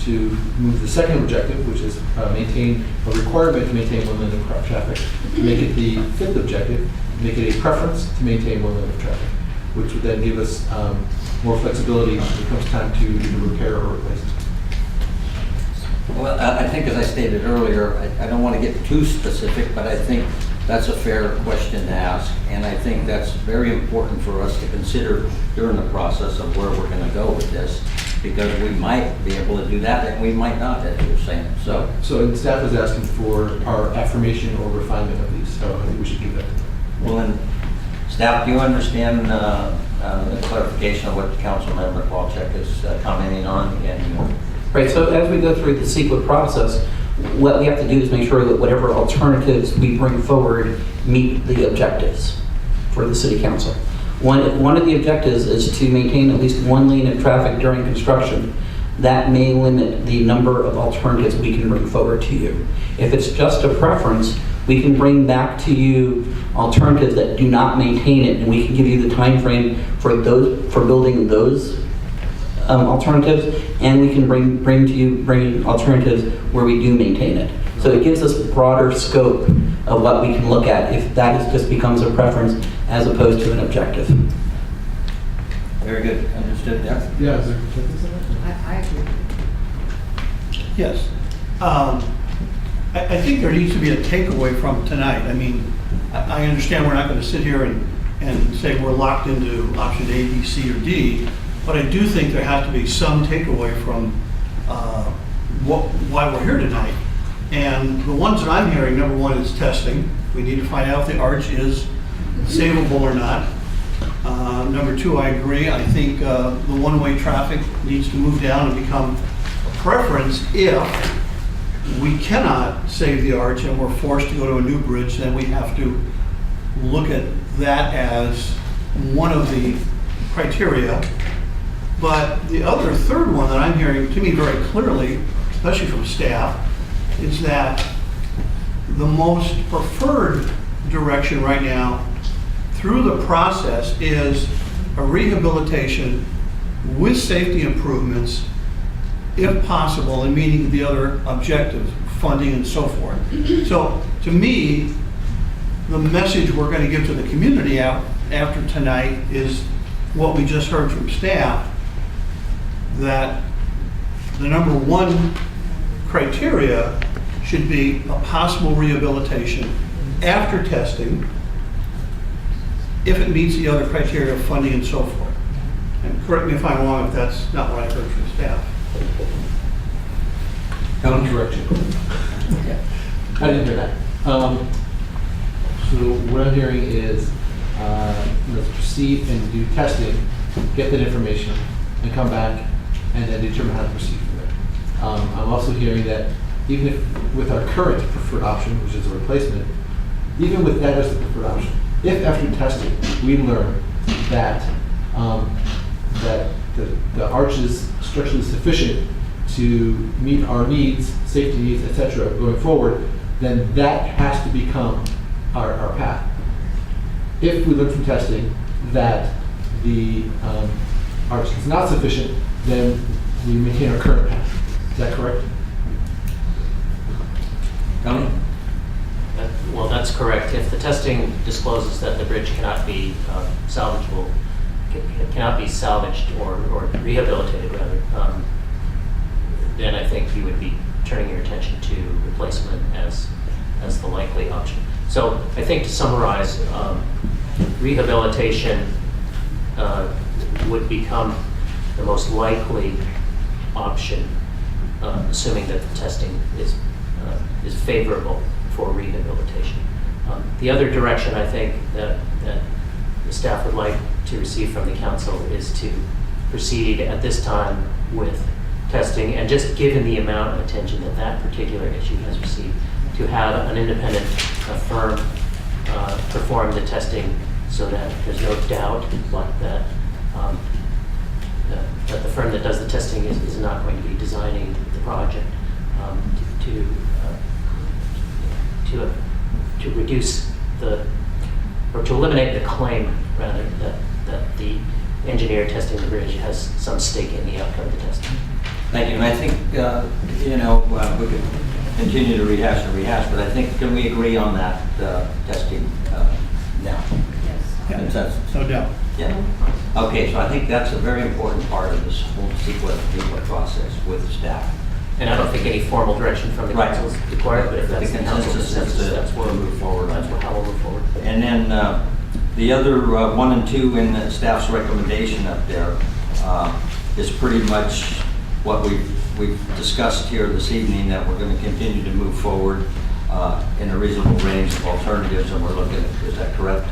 to move the second objective, which is maintain a requirement to maintain 1 lane of traffic, make it the fifth objective, make it a preference to maintain 1 lane of traffic, which would then give us more flexibility when it comes time to either repair or replace. Well, I think, as I stated earlier, I don't want to get too specific, but I think that's a fair question to ask. And I think that's very important for us to consider during the process of where we're going to go with this, because we might be able to do that and we might not, as you're saying. So staff is asking for our affirmation or refinement of these, so I think we should do that. Well, then, staff, do you understand clarification of what Councilmember Walczak is commenting on. And Right, so as we go through the CEQA process, what we have to do is make sure that whatever alternatives we bring forward meet the objectives for the city council. One of the objectives is to maintain at least one lane of traffic during construction. That may limit the number of alternatives we can bring forward to you. If it's just a preference, we can bring back to you alternatives that do not maintain it, and we can give you the time frame for building those alternatives, and we can bring alternatives where we do maintain it. So it gives us broader scope of what we can look at if that just becomes a preference as opposed to an objective. very good, understood there. Yeah, is there consensus on that? I agree. Yes. I think there needs to be a takeaway from tonight. I mean, I understand we're not going to sit here and say we're locked into option A, B, C, or D, but I do think there has to be some takeaway from why we're here tonight. And the ones that I'm hearing, number one is testing. We need to find out if the arch is savable or not. Number two, I agree. I think the one-way traffic needs to move down and become a preference. If we cannot save the arch and we're forced to go to a new bridge, then we have to look at that as one of the criteria. But the other third one that I'm hearing to me very clearly, especially from staff, is that the most preferred direction right now through the process is a rehabilitation with safety improvements, if possible, and meeting the other objectives, funding and so forth. So to me, the message we're going to give to the community out after tonight is what we just heard from staff, that the number one criteria should be a possible rehabilitation after testing, if it meets the other criteria of funding and so forth. And correct me if I'm wrong if that's not what I heard from staff. Correction. I didn't hear that. So what I'm hearing is, let's proceed and do testing, get that information, and come back, and then determine how to proceed from there. I'm also hearing that even if with our current preferred option, which is a replacement, even with that as the preferred option, if after testing we learn that the arch is structurally sufficient to meet our needs, safety needs, etc., going forward, then that has to become our path. If we learn from testing that the arch is not sufficient, then we maintain our current path. Is that correct? Tony? Well, that's correct. If the testing discloses that the bridge cannot be salvageable, cannot be salvaged or rehabilitated rather, then I think you would be turning your attention to replacement as the likely option. So I think to summarize, rehabilitation would become the most likely option, assuming that the testing is favorable for rehabilitation. The other direction I think that the staff would like to receive from the council is to proceed at this time with testing, and just given the amount of attention that that particular issue has received, to have an independent firm perform the testing so that there's no doubt that the firm that does the testing is not going to be designing the project to reduce or to eliminate the claim rather that the engineer testing the bridge has some stake in the outcome of the testing. Thank you. And I think, we could continue to rehash, but I think, can we agree on that testing now? Yeah, Consensus? no doubt. Yeah. Okay, so I think that's a very important part of this whole CEQA process with the staff. And I don't think any formal direction from the Right. council is required, but if The that's the council consensus is consensus, to that's where move forward. That's how we'll move forward. And then the other 1 and 2 in the staff's recommendation up there is pretty much what we've discussed here this evening, that we're going to continue to move forward in a reasonable range of alternatives, and we're looking at, is that correct?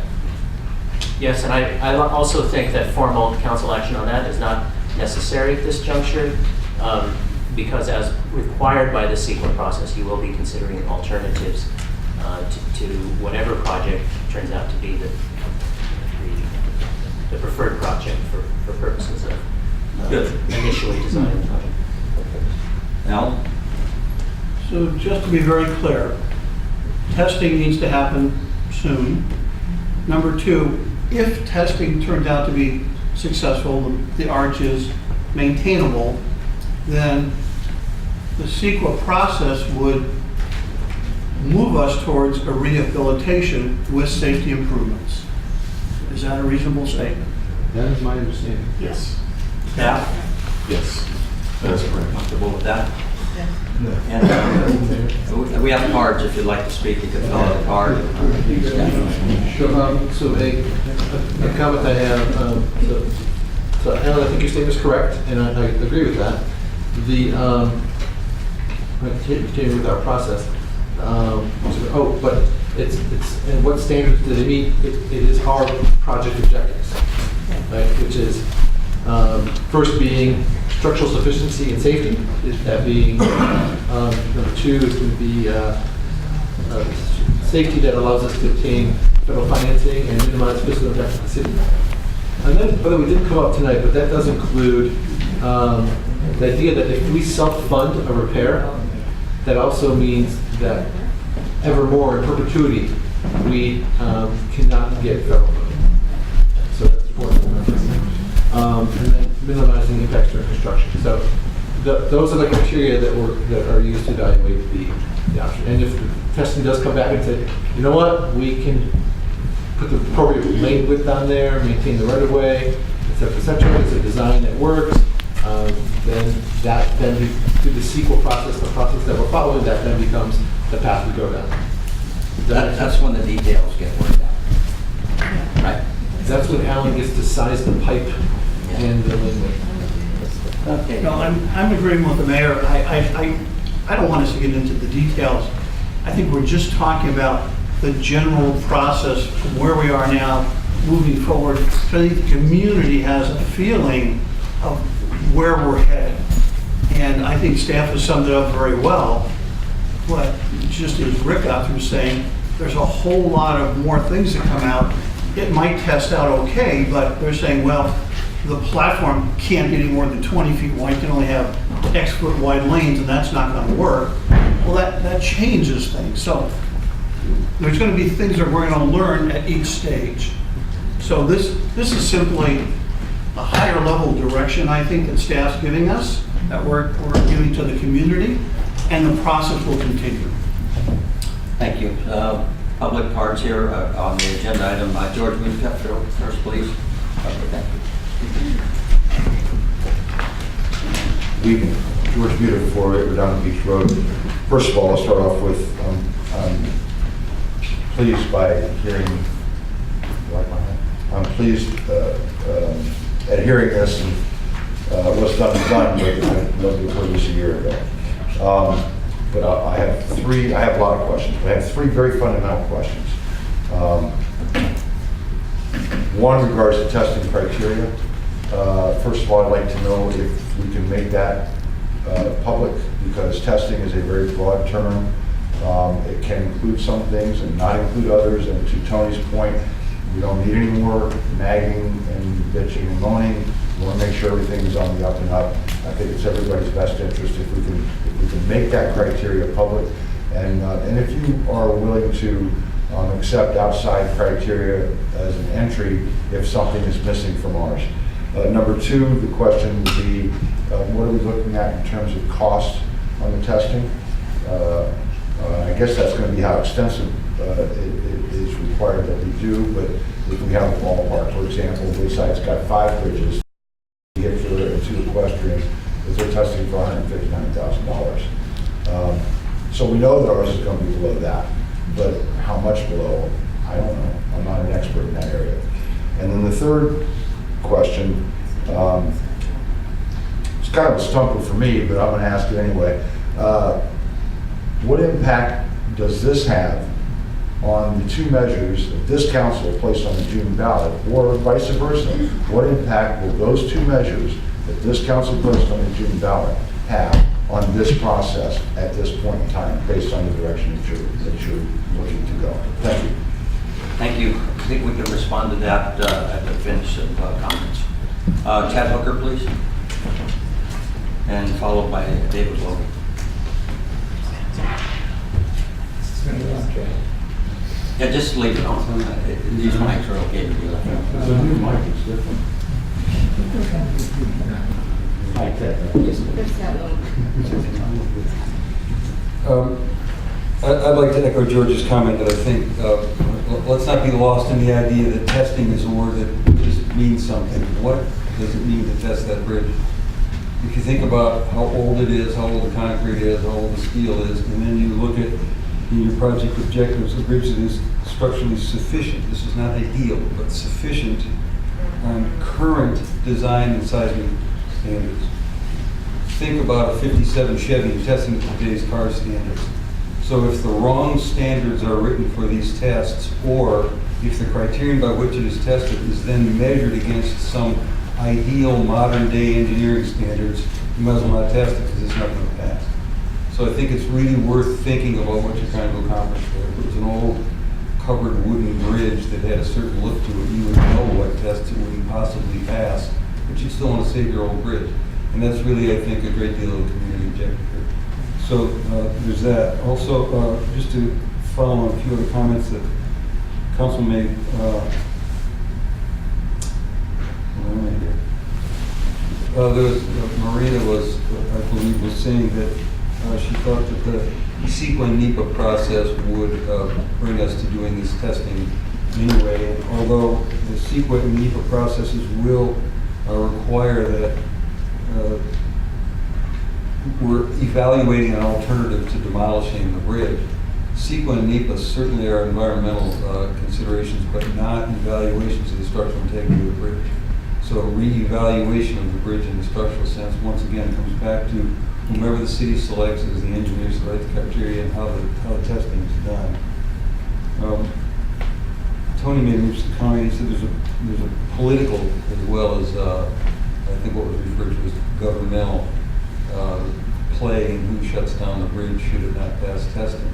Yes, and I also think that formal council action on that is not necessary at this juncture, because as required by the CEQA process, you will be considering alternatives to whatever project turns out to be the preferred project for purposes of Good. initially designing the project. Al? So just to be very clear, testing needs to happen soon. Number two, if testing turns out to be successful, the arch is maintainable, then the CEQA process would move us towards a rehabilitation with safety improvements. Is that a reasonable statement? That is my understanding. Yes. Staff? Yes. That's correct. Comfortable with that? And we have cards if you'd like to speak, you can fill out a card. Sure. So a comment I have, so Alan, I think your statement is correct, and I agree with that. Continuing with our process. But it's and what standards do they meet? It is our project objectives, right? Which is first being structural sufficiency and safety. That being number two is going to be safety that allows us to obtain federal financing and minimize fiscal impact to the city. And then, whether we didn't come up tonight, but that does include the idea that if we self-fund a repair, that also means that evermore in perpetuity we cannot get federal funding. So that's important to remember. And then minimizing impacts during construction. So those are the criteria that are used to evaluate the option. And if the testing does come back and say, you know what, we can put the appropriate lane width on there, maintain the right of way, et cetera, it's a design that works, then through the CEQA process, the process that we're following, that then becomes the path we go down. That's when the details get worked out. Right? That's when Alan gets to size the pipe and the lane width. Okay. No, I'm agreeing with the mayor. I don't want us to get into the details. I think we're just talking about the general process from where we are now, moving forward. So I think the community has a feeling of where we're headed. And I think staff has summed it up very well. But just as Rick got through saying, there's a whole lot of more things that come out. It might test out okay, but they're saying, well, the platform can't be any more than 20 feet wide. You can only have X foot wide lanes, and that's not going to work. Well, that changes things. So there's going to be things that we're going to learn at each stage. So this is simply a higher level direction, I think, that staff's giving us, that we're giving to the community, and the process will continue. Thank you. Public cards here on the agenda item. George, will you step first, please? Okay. Good evening. George Buter for Redondo Beach Road. First of all, I'll start off with I'm pleased by hearing. I'm pleased at hearing this and what's done is done, but I'd love to have heard this a year ago. But I have a lot of questions. I have three very fundamental questions. One regards to testing criteria. First of all, I'd like to know if we can make that public, because testing is a very broad term. It can include some things and not include others. And to Tony's point, we don't need any more nagging and bitching and moaning. We want to make sure everything is on the up and up. I think it's everybody's best interest if we can make that criteria public. And if you are willing to accept outside criteria as an entry if something is missing from ours. Number two, the question would be, what are we looking at in terms of cost on the testing? I guess that's going to be how extensive it is required that we do, but if we have a ballpark, for example, Wayside's got 5 bridges, and 2 equestrians, if they're testing for $159,000. So we know that ours is going to be below that, but how much below, I don't know. I'm not an expert in that area. And then the third question, it's kind of a stumper for me, but I'm going to ask it anyway. What impact does this have on the two measures that this council placed on the June ballot, or vice versa? What impact will those two measures that this council placed on the June ballot have on this process at this point in time, based on the direction that you're looking to go? Thank you. Thank you. I think we can respond to that at the finish of comments. Chad Hooker, please. And followed by David Logan. Yeah, just leave it on. These mics are okay to be left on. It's a new mic, it's different. I'd like to echo George's comment that I think, let's not be lost in the idea that testing is a word that just means something. What does it mean to test that bridge? If you think about how old it is, how old the concrete is, how old the steel is, and then you look at in your project objectives, the bridge that is structurally sufficient. This is not ideal, but sufficient on current design and seismic standards. Think about a 57 Chevy and testing it to today's car standards. So if the wrong standards are written for these tests, or if the criterion by which it is tested is then measured against some ideal modern day engineering standards, you might as well not test it because it's not going to pass. So I think it's really worth thinking about what you're trying to accomplish there. If it was an old covered wooden bridge that had a certain look to it, you would know what tests it wouldn't possibly pass, but you still want to save your old bridge. And that's really, I think, a great deal of the community objective here. So there's that. Also, just to follow on a few other comments that Council made, Marina was, I believe, was saying that she thought that the CEQA NEPA process would bring us to doing this testing anyway. And although the CEQA and NEPA processes will require that we're evaluating an alternative to demolishing the bridge, CEQA and NEPA certainly are environmental considerations, but not evaluations of the structural integrity of the bridge. So a re-evaluation of the bridge in the structural sense, once again, comes back to whomever the city selects as the engineers to write the criteria and how the testing is done. Tony made an interesting comment. He said there's a political as well as I think what was referred to as governmental play in who shuts down the bridge should it not pass testing,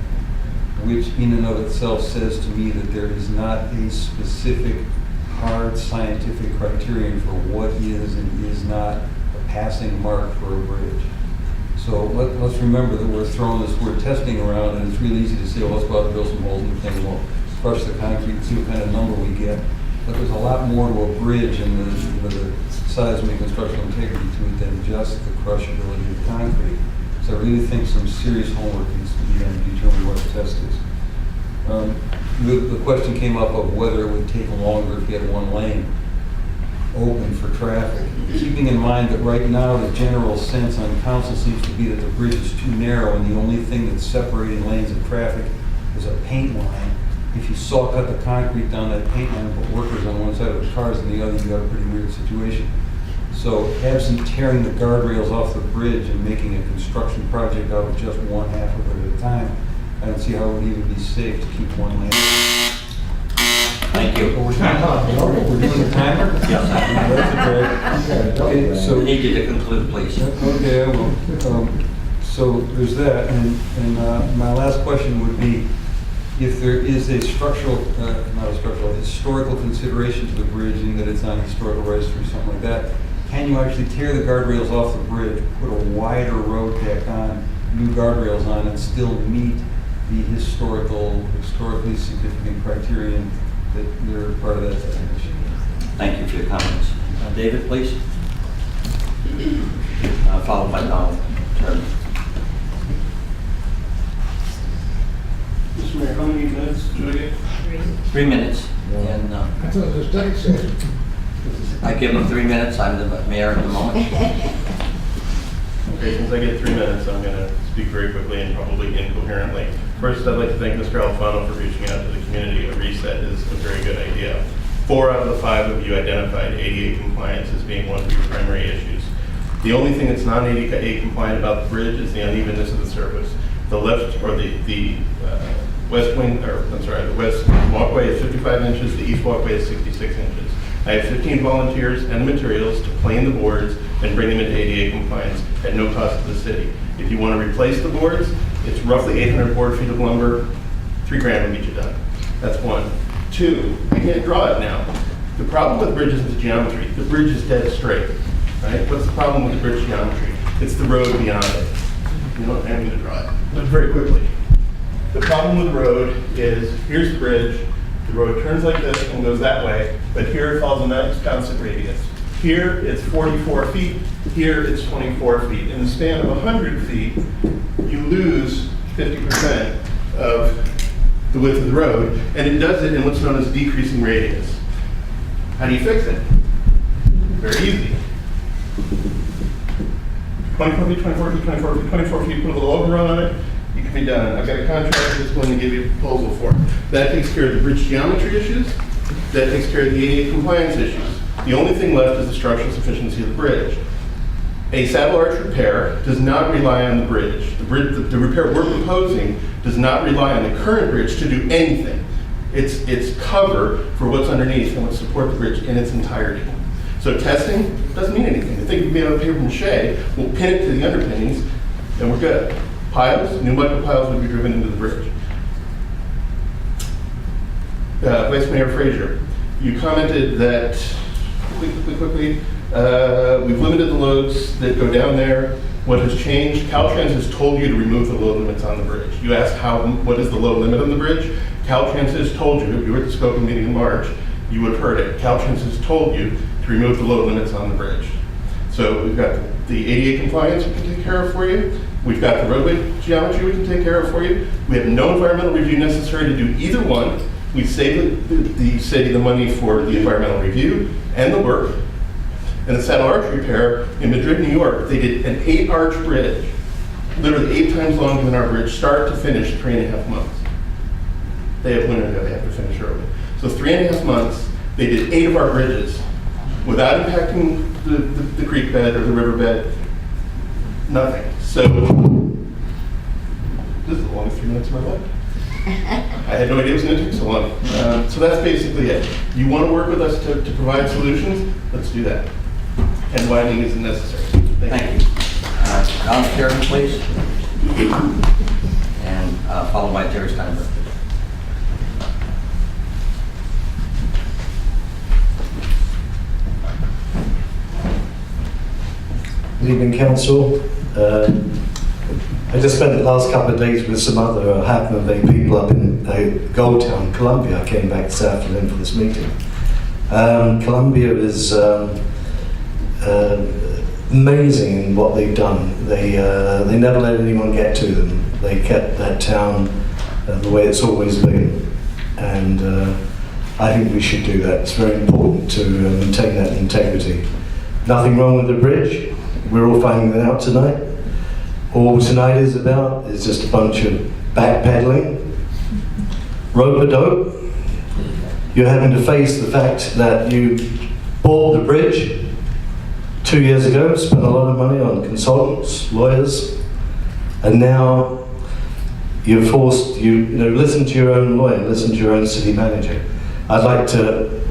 which in and of itself says to me that there is not a specific hard scientific criterion for what is and is not a passing mark for a bridge. So let's remember that we're throwing this word testing around, and it's really easy to say, well, let's go out and drill some holes in the thing, we'll crush the concrete and see what kind of number we get. But there's a lot more to a bridge and the seismic and structural integrity to it than just the crushability of the concrete. So I really think some serious homework needs to be done to determine what the test is. The question came up of whether it would take longer if you had one lane open for traffic. Keeping in mind that right now the general sense on council seems to be that the bridge is too narrow and the only thing that's separating lanes of traffic is a paint line. If you saw cut the concrete down that paint line and put workers on one side of the cars and the other, you got a pretty weird situation. So absent tearing the guardrails off the bridge and making a construction project out of just one half of it at a time, I don't see how it would even be safe to keep one lane. Thank you. We're doing the timer? Yes. Okay, so We need you to conclude, please. okay, I will. So there's that, and my last question would be, if there is a structural, not a structural, a historical consideration to the bridge in that it's on historical register or something like that, can you actually tear the guardrails off the bridge, put a wider road deck on, new guardrails on, and still meet the historically significant criterion that they're part of that definition? Thank you for your comments. David, please. Followed by Donald. Turner. Mr. Mayor, how many minutes do I get? 3 minutes. And I thought it was a study session. I give them 3 minutes. I'm the mayor at the moment. Okay, since I get 3 minutes, I'm going to speak very quickly and probably incoherently. First, I'd like to thank Mr. Alfano for reaching out to the community. A reset is a very good idea. 4 out of the 5 of you identified ADA compliance as being one of your primary issues. The only thing that's non-ADA compliant about the bridge is the unevenness of the surface. The left, or the west wing, or I'm sorry, the west walkway is 55 inches, the east walkway is 66 inches. I have 15 volunteers and the materials to plane the boards and bring them into ADA compliance at no cost to the city. If you want to replace the boards, it's roughly 800 board feet of lumber, $3 grand will get you done. That's one. Two, I can't draw it now. The problem with bridges is the geometry. The bridge is dead straight, right? What's the problem with the bridge geometry? It's the road beyond it. You know what, I'm going to draw it, but very quickly. The problem with the road is, here's the bridge, the road turns like this and goes that way, but here it follows a nice constant radius. Here it's 44 feet, here it's 24 feet. In the span of 100 feet, you lose 50% of the width of the road, and it does it in what's known as decreasing radius. How do you fix it? Very easy. 24 feet, 24 feet, 24 feet, 24 feet, put a little overrun on it, you can be done. I've got a contractor that's going to give you a proposal for it. That takes care of the bridge geometry issues, that takes care of the ADA compliance issues. The only thing left is the structural sufficiency of the bridge. A saddle arch repair does not rely on the bridge. The repair we're proposing does not rely on the current bridge to do anything. It's cover for what's underneath and would support the bridge in its entirety. So testing doesn't mean anything. The thing can be made out of paper mache, we'll pin it to the underpinnings, and we're good. Piles, pneumatic piles would be driven into the bridge. Vice Mayor Frazier, you commented that, quickly, we've limited the loads that go down there. What has changed? Caltrans has told you to remove the load limits on the bridge. You asked what is the load limit on the bridge? Caltrans has told you, if you were at the scoping meeting in March, you would have heard it. Caltrans has told you to remove the load limits on the bridge. So we've got the ADA compliance we can take care of for you. We've got the roadway geometry we can take care of for you. We have no environmental review necessary to do either one. We save the city the money for the environmental review and the work. And the saddle arch repair in Madrid, New York, they did an 8-arch bridge, literally 8 times longer than our bridge, start to finish, 3.5 months. They have winter there, they have to finish early. So 3.5 months, they did 8 of our bridges without impacting the creek bed or the river bed, nothing. So this is the longest 3 minutes of my life. I had no idea it was going to take so long. So that's basically it. You want to work with us to provide solutions? Let's do that. And widening isn't necessary. Thank you. Don Karen, please. And followed by Terry Steinberg. Good evening, Council. I just spent the last couple of days with some other Half Bay people up in Goldtown, Columbia. I came back this afternoon for this meeting. Columbia is amazing in what they've done. They never let anyone get to them. They kept that town the way it's always been. And I think we should do that. It's very important to maintain that integrity. Nothing wrong with the bridge. We're all finding that out tonight. All tonight is about is just a bunch of backpedaling, rope-a-dope. You're having to face the fact that you bought the bridge 2 years ago, spent a lot of money on consultants, lawyers, and now you're forced, listen to your own lawyer, listen to your own city manager. I'd like to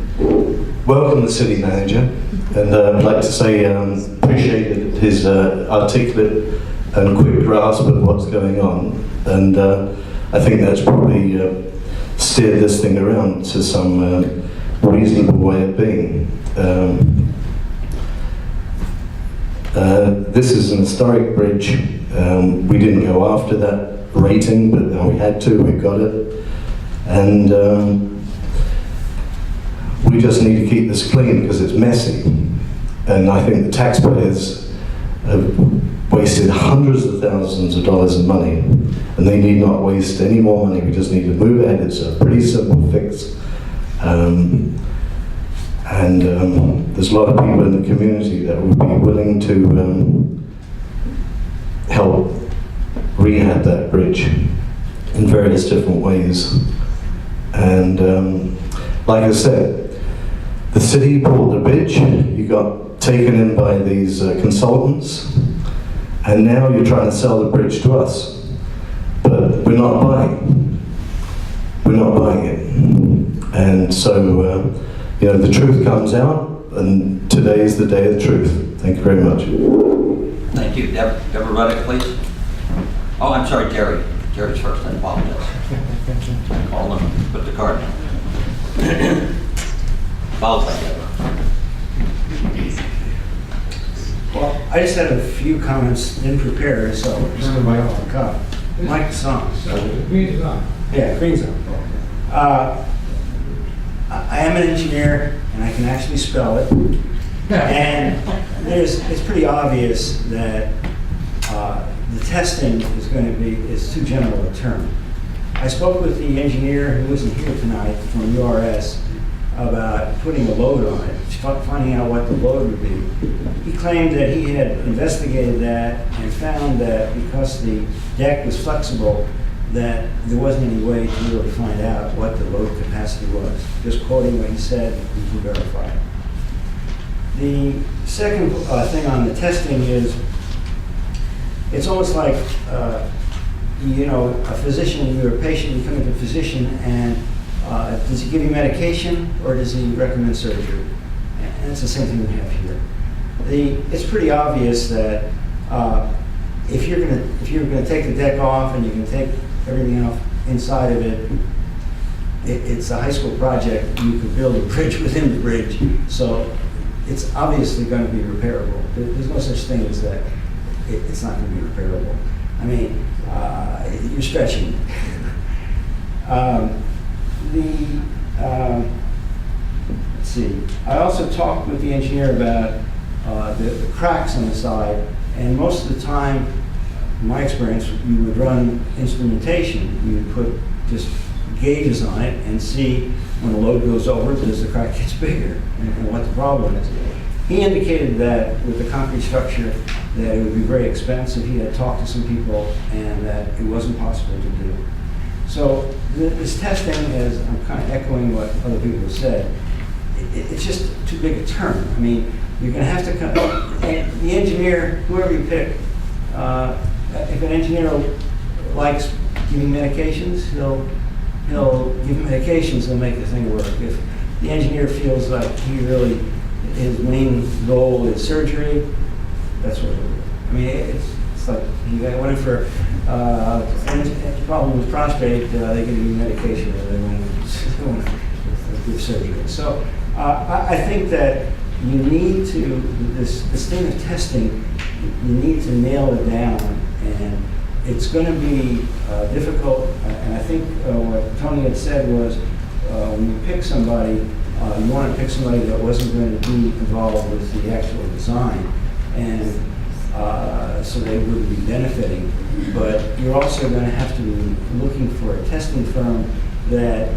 welcome the city manager, and I'd like to say appreciate his articulate and quick grasp of what's going on, and I think that's probably steered this thing around to some reasonable way of being. This is an historic bridge. We didn't go after that rating, but we had to, we got it. And we just need to keep this clean because it's messy. And I think the taxpayers have wasted hundreds of thousands of dollars of money, and they need not waste any more money. We just need to move ahead. It's a pretty simple fix. There's a lot of people in the community that would be willing to help rehab that bridge in various different ways. And like I said, the city bought the bridge, you got taken in by these consultants, and now you're trying to sell the bridge to us. we're not buying. We're not buying it. And so, the truth comes out, and today is the day of the truth. Thank you very much. Thank you. Deborah Ruddick, please. Oh, I'm sorry, Jerry. Jerry's first, I apologize. I called him, put the card down. Followed by Deborah. Well, I just had a few comments in prepare, so just go right off the cuff. Mike's on. Green's on. Yeah, green's on. I am an engineer, and I can actually spell it. And it's pretty obvious that the testing is too general a term. I spoke with the engineer who isn't here tonight from URS about putting a load on it, finding out what the load would be. He claimed that he had investigated that and found that because the deck was flexible, that there wasn't any way to really find out what the load capacity was. Just quoting what he said, you can verify it. The second thing on the testing is, it's almost like, a physician, you're a patient, you come to the physician, and does he give you medication or does he recommend surgery? And it's the same thing we have here. It's pretty obvious that if you're gonna take the deck off and you can take everything off inside of it, it's a high school project. You could build a bridge within the bridge, so it's obviously going to be repairable. There's no such thing as that. It's not going to be repairable. I mean, you're stretching. Let's see. I also talked with the engineer about the cracks on the side, and most of the time, in my experience, you would run instrumentation. You would put just gauges on it and see when the load goes over, does the crack gets bigger, and what the problem is. He indicated that with the concrete structure that it would be very expensive. He had talked to some people and that it wasn't possible to do. So this testing, as I'm kind of echoing what other people have said, it's just too big a term. I mean, you're going to have to come, and the engineer, whoever you pick, if an engineer likes giving medications, he'll give medications, he'll make the thing work. If the engineer feels like his main goal is surgery, that's what he'll do. I mean, it's like he went in for a problem with prostate, they give you medication, or they want to give surgery. So I think that you need to, this thing of testing, you need to nail it down, and it's going to be difficult. And I think what Tony had said was, when you pick somebody, you want to pick somebody that wasn't going to be involved with the actual design, and so they would be benefiting. But you're also going to have to be looking for a testing firm that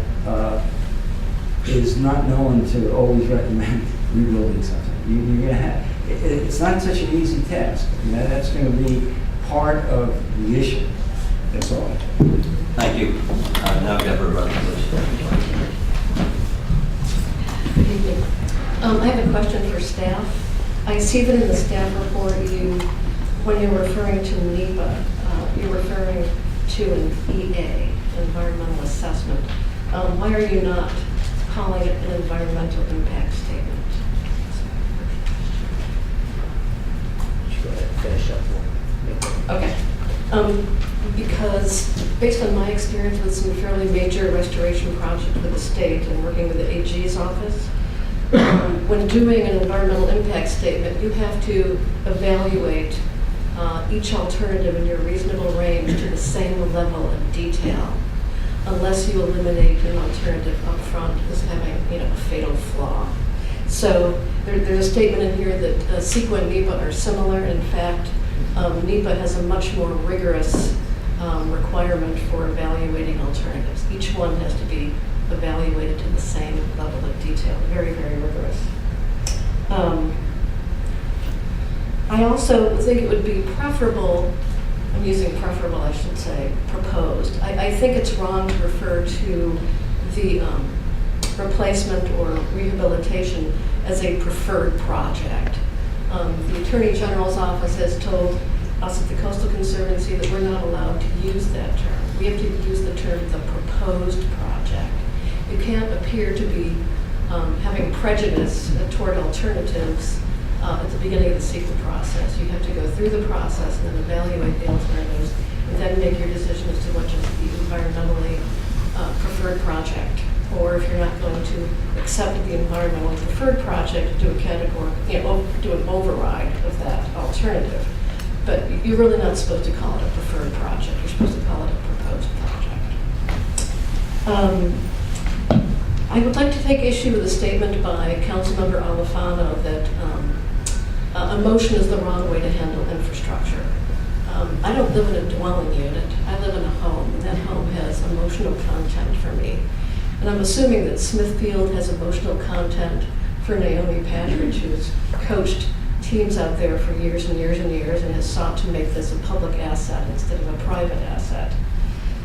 is not known to always recommend rebuilding something. You're going to have, it's not such an easy task. That's going to be part of the issue. That's all. Thank you. Now Deborah Ruddick, please. Good evening. I have a question for staff. I see that in the staff report, when you're referring to NEPA, you're referring to an EA, environmental assessment. Why are you not calling it an environmental impact statement? Go ahead, finish up. Okay. Because based on my experience with some fairly major restoration projects with the state and working with the AG's office, when doing an environmental impact statement, you have to evaluate each alternative in your reasonable range to the same level of detail, unless you eliminate an alternative up front as having, a fatal flaw. So there's a statement in here that CEQA and NEPA are similar. In fact, NEPA has a much more rigorous requirement for evaluating alternatives. Each one has to be evaluated to the same level of detail. Very, very rigorous. I also think it would be preferable, I'm using preferable, I should say, proposed. I think it's wrong to refer to the replacement or rehabilitation as a preferred project. The Attorney General's office has told us at the Coastal Conservancy that we're not allowed to use that term. We have to use the term the proposed project. You can't appear to be having prejudice toward alternatives at the beginning of the CEQA process. You have to go through the process and then evaluate the alternatives, and then make your decision as to what is the environmentally preferred project. Or if you're not going to accept the environmentally preferred project, do a category, do an override of that alternative. But you're really not supposed to call it a preferred project. You're supposed to call it a proposed project. I would like to take issue with a statement by Councilmember Alifano that emotion is the wrong way to handle infrastructure. I don't live in a dwelling unit. I live in a home, and that home has emotional content for me. And I'm assuming that Smithfield has emotional content for Naomi Patridge, who's coached teams out there for years and years and years and has sought to make this a public asset instead of a private asset.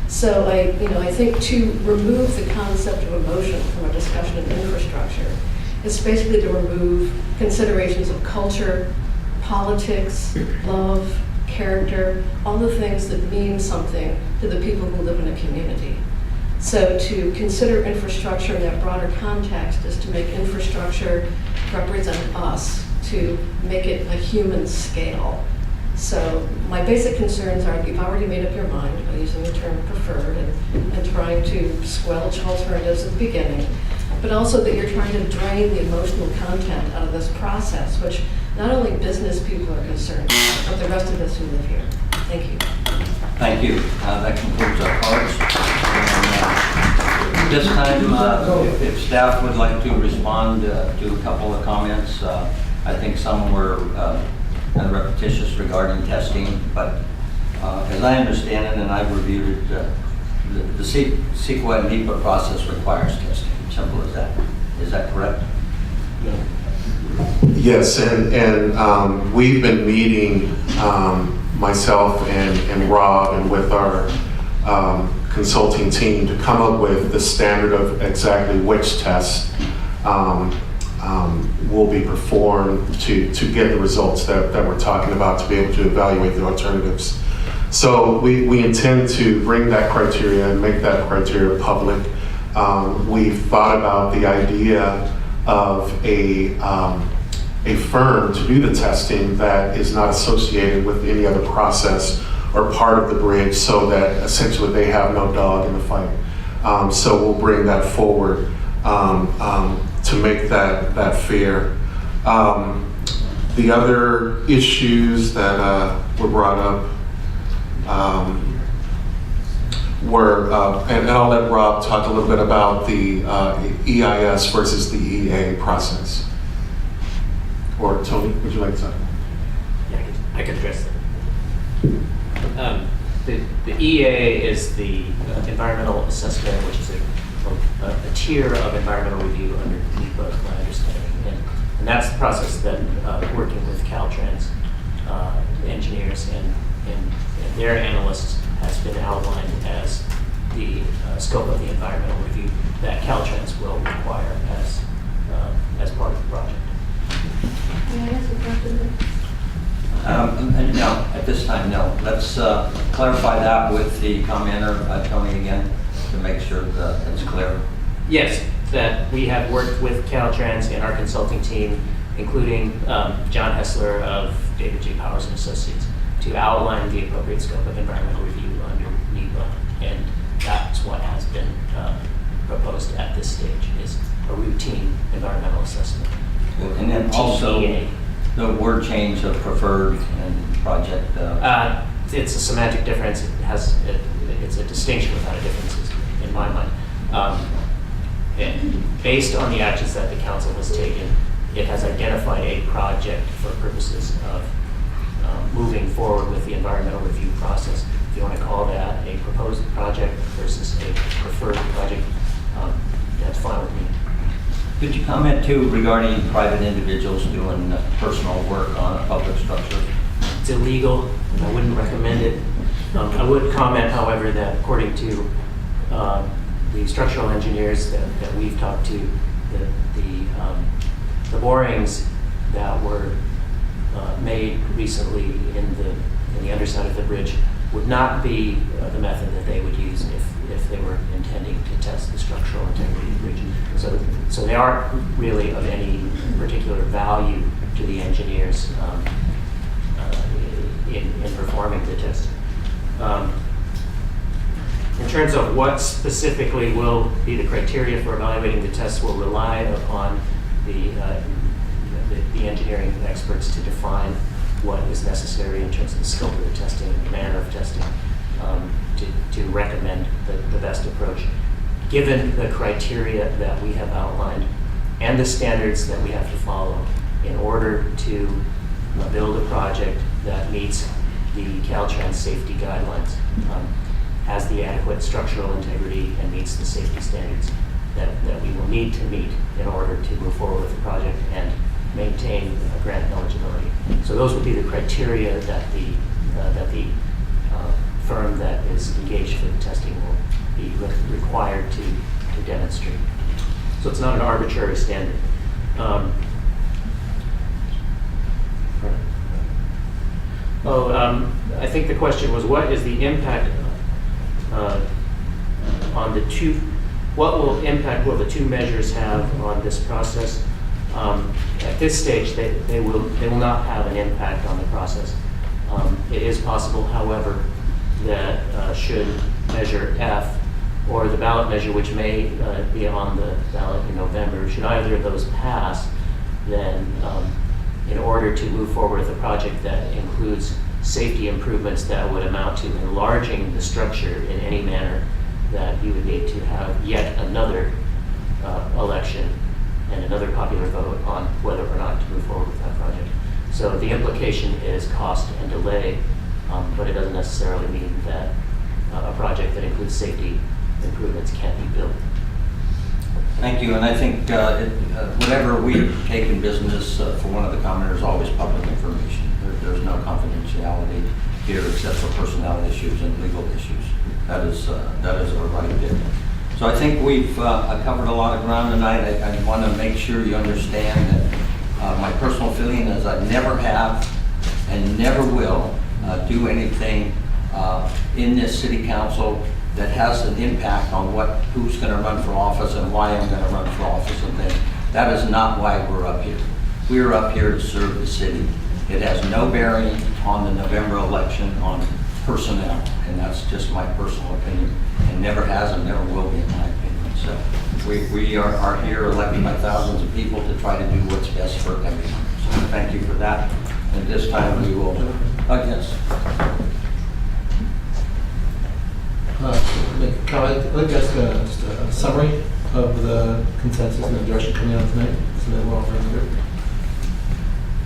So I think to remove the concept of emotion from a discussion of infrastructure is basically to remove considerations of culture, politics, love, character, all the things that mean something to the people who live in a community. So to consider infrastructure in that broader context is to make infrastructure represent us, to make it a human scale. So my basic concerns are that you've already made up your mind by using the term preferred and trying to squelch alternatives at the beginning, but also that you're trying to drain the emotional content out of this process, which not only business people are concerned about, but the rest of us who live here. Thank you. Thank you. That concludes our cards. And, this time, if staff would like to respond to a couple of comments, I think some were kind of repetitious regarding testing, but as I understand it, and I've reviewed it, the CEQA and NEPA process requires testing. Simple as that. Is that correct? Yes, and we've been meeting, myself and Rob, and with our consulting team to come up with the standard of exactly which tests will be performed to get the results that we're talking about, to be able to evaluate the alternatives. So we intend to bring that criteria and make that criteria public. We've thought about the idea of a firm to do the testing that is not associated with any other process or part of the bridge, so that essentially they have no dog in the fight. So we'll bring that forward to make that fair. The other issues that were brought up were, and I'll let Rob talk a little bit about the EIS versus the EA process. Or Tony, would you like to talk? Yeah, I could address that. The EA is the environmental assessment, which is a tier of environmental review under NEPA, my understanding. And that's the process that working with Caltrans engineers and their analysts has been outlined as the scope of the environmental review that Caltrans will require as part of the project. May I ask a question? No, at this time, no. Let's clarify that with the commenter, Tony, again, to make sure that it's clear. Yes, that we have worked with Caltrans and our consulting team, including John Hessler of David J. Powers and Associates, to outline the appropriate scope of environmental review under NEPA. And that's what has been proposed at this stage, is a routine environmental assessment. And then also TEA. the word change of preferred and project. It's a semantic difference. It's a distinction without a difference in my mind. And based on the actions that the council has taken, it has identified a project for purposes of moving forward with the environmental review process. If you want to call that a proposed project versus a preferred project, that's fine with me. Could you comment too regarding private individuals doing personal work on a public structure? It's illegal. I wouldn't recommend it. I would comment, however, that according to the structural engineers that we've talked to, the borings that were made recently in the underside of the bridge would not be the method that they would use if they were intending to test the structural integrity of the bridge. So they aren't really of any particular value to the engineers in performing the testing. In terms of what specifically will be the criteria for evaluating the tests, will rely upon the engineering experts to define what is necessary in terms of the scope of the testing and the manner of testing to recommend the best approach. Given the criteria that we have outlined and the standards that we have to follow in order to build a project that meets the Caltrans safety guidelines, has the adequate structural integrity and meets the safety standards that we will need to meet in order to move forward with the project and maintain grant eligibility. So those would be the criteria that the firm that is engaged for the testing will be required to demonstrate. So it's not an arbitrary standard. I think the question was, what is the impact on the two? What impact will the two measures have on this process? At this stage, they will not have an impact on the process. It is possible, however, that should measure F or the ballot measure, which may be on the ballot in November, should either of those pass, then in order to move forward with a project that includes safety improvements that would amount to enlarging the structure in any manner, that you would need to have yet another election and another popular vote on whether or not to move forward with that project. So the implication is cost and delay, but it doesn't necessarily mean that a project that includes safety improvements can't be built. Thank you, and I think whatever we take in business for one of the commenters is always public information. There's no confidentiality here except for personnel issues and legal issues. That is our right there. So I think we've covered a lot of ground tonight. I want to make sure you understand that my personal feeling is I never have and never will do anything in this city council that has an impact on who's going to run for office and why I'm going to run for office and things. That is not why we're up here. We're up here to serve the city. It has no bearing on the November election on personnel, and that's just my personal opinion, and never has and never will be in my opinion. So we are here elected by thousands of people to try to do what's best for everyone. So thank you for that. And this time we will, yes. Make a comment. I'd like to ask just a summary of the consensus and the direction coming out tonight, so that we're all very clear.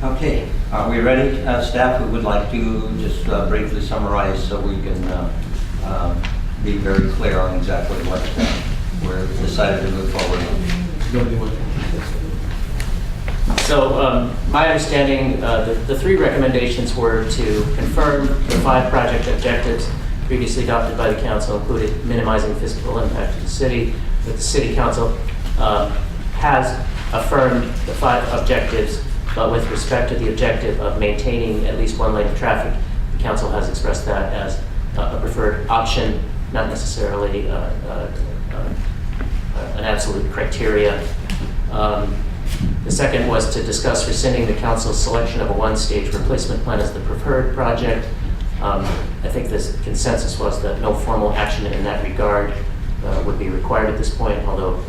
Okay, are we ready? Staff, we would like to just briefly summarize so we can be very clear on exactly what we're decided to move forward on. So my understanding, the three recommendations were to confirm the 5 project objectives previously adopted by the council, included minimizing physical impact to the city, that the city council has affirmed the 5 objectives, but with respect to the objective of maintaining at least 1 lane of traffic, the council has expressed that as a preferred option, not necessarily an absolute criteria. The second was to discuss rescinding the council's selection of a 1-stage replacement plan as the preferred project. I think this consensus was that no formal action in that regard would be required at this point, although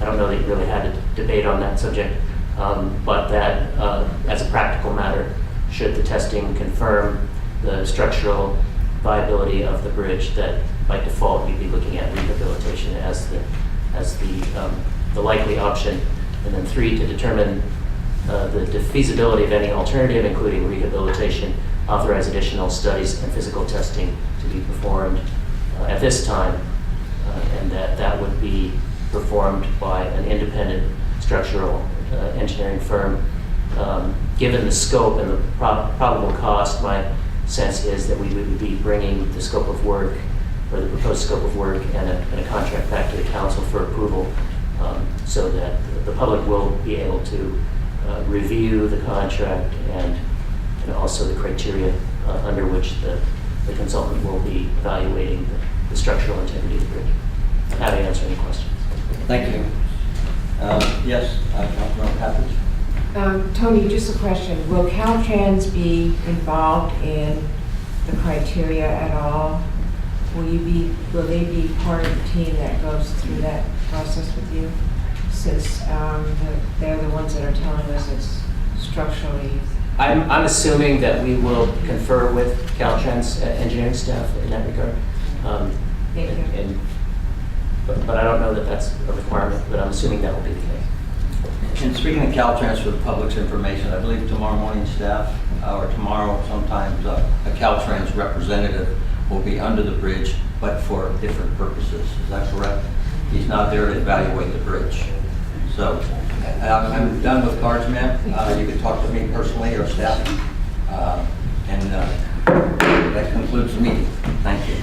I don't know that you really had a debate on that subject, but that as a practical matter, should the testing confirm the structural viability of the bridge, that by default you'd be looking at rehabilitation as the likely option. And then 3, to determine the feasibility of any alternative, including rehabilitation, authorize additional studies and physical testing to be performed at this time, and that would be performed by an independent structural engineering firm. Given the scope and the probable cost, my sense is that we would be bringing the scope of work, or the proposed scope of work, and a contract back to the council for approval, so that the public will be able to review the contract and also the criteria under which the the consultant will be evaluating the structural integrity of the bridge. I'm happy to answer any questions. Thank you. Yes, Councilmember Pappas? Tony, just a question. Will Caltrans be involved in the criteria at all? Will they be part of the team that goes through that process with you? Since they're the ones that are telling us it's structurally. I'm assuming that we will confer with Caltrans engineering staff in that regard. Thank you. But I don't know that that's a requirement, but I'm assuming that will be the case. And speaking of Caltrans for the public's information, I believe tomorrow morning staff, or tomorrow sometimes, a Caltrans representative will be under the bridge, but for different purposes. Is that correct? He's not there to evaluate the bridge. So I'm done with cards, ma'am. You can talk to me personally or staff. That concludes the meeting. Thank you.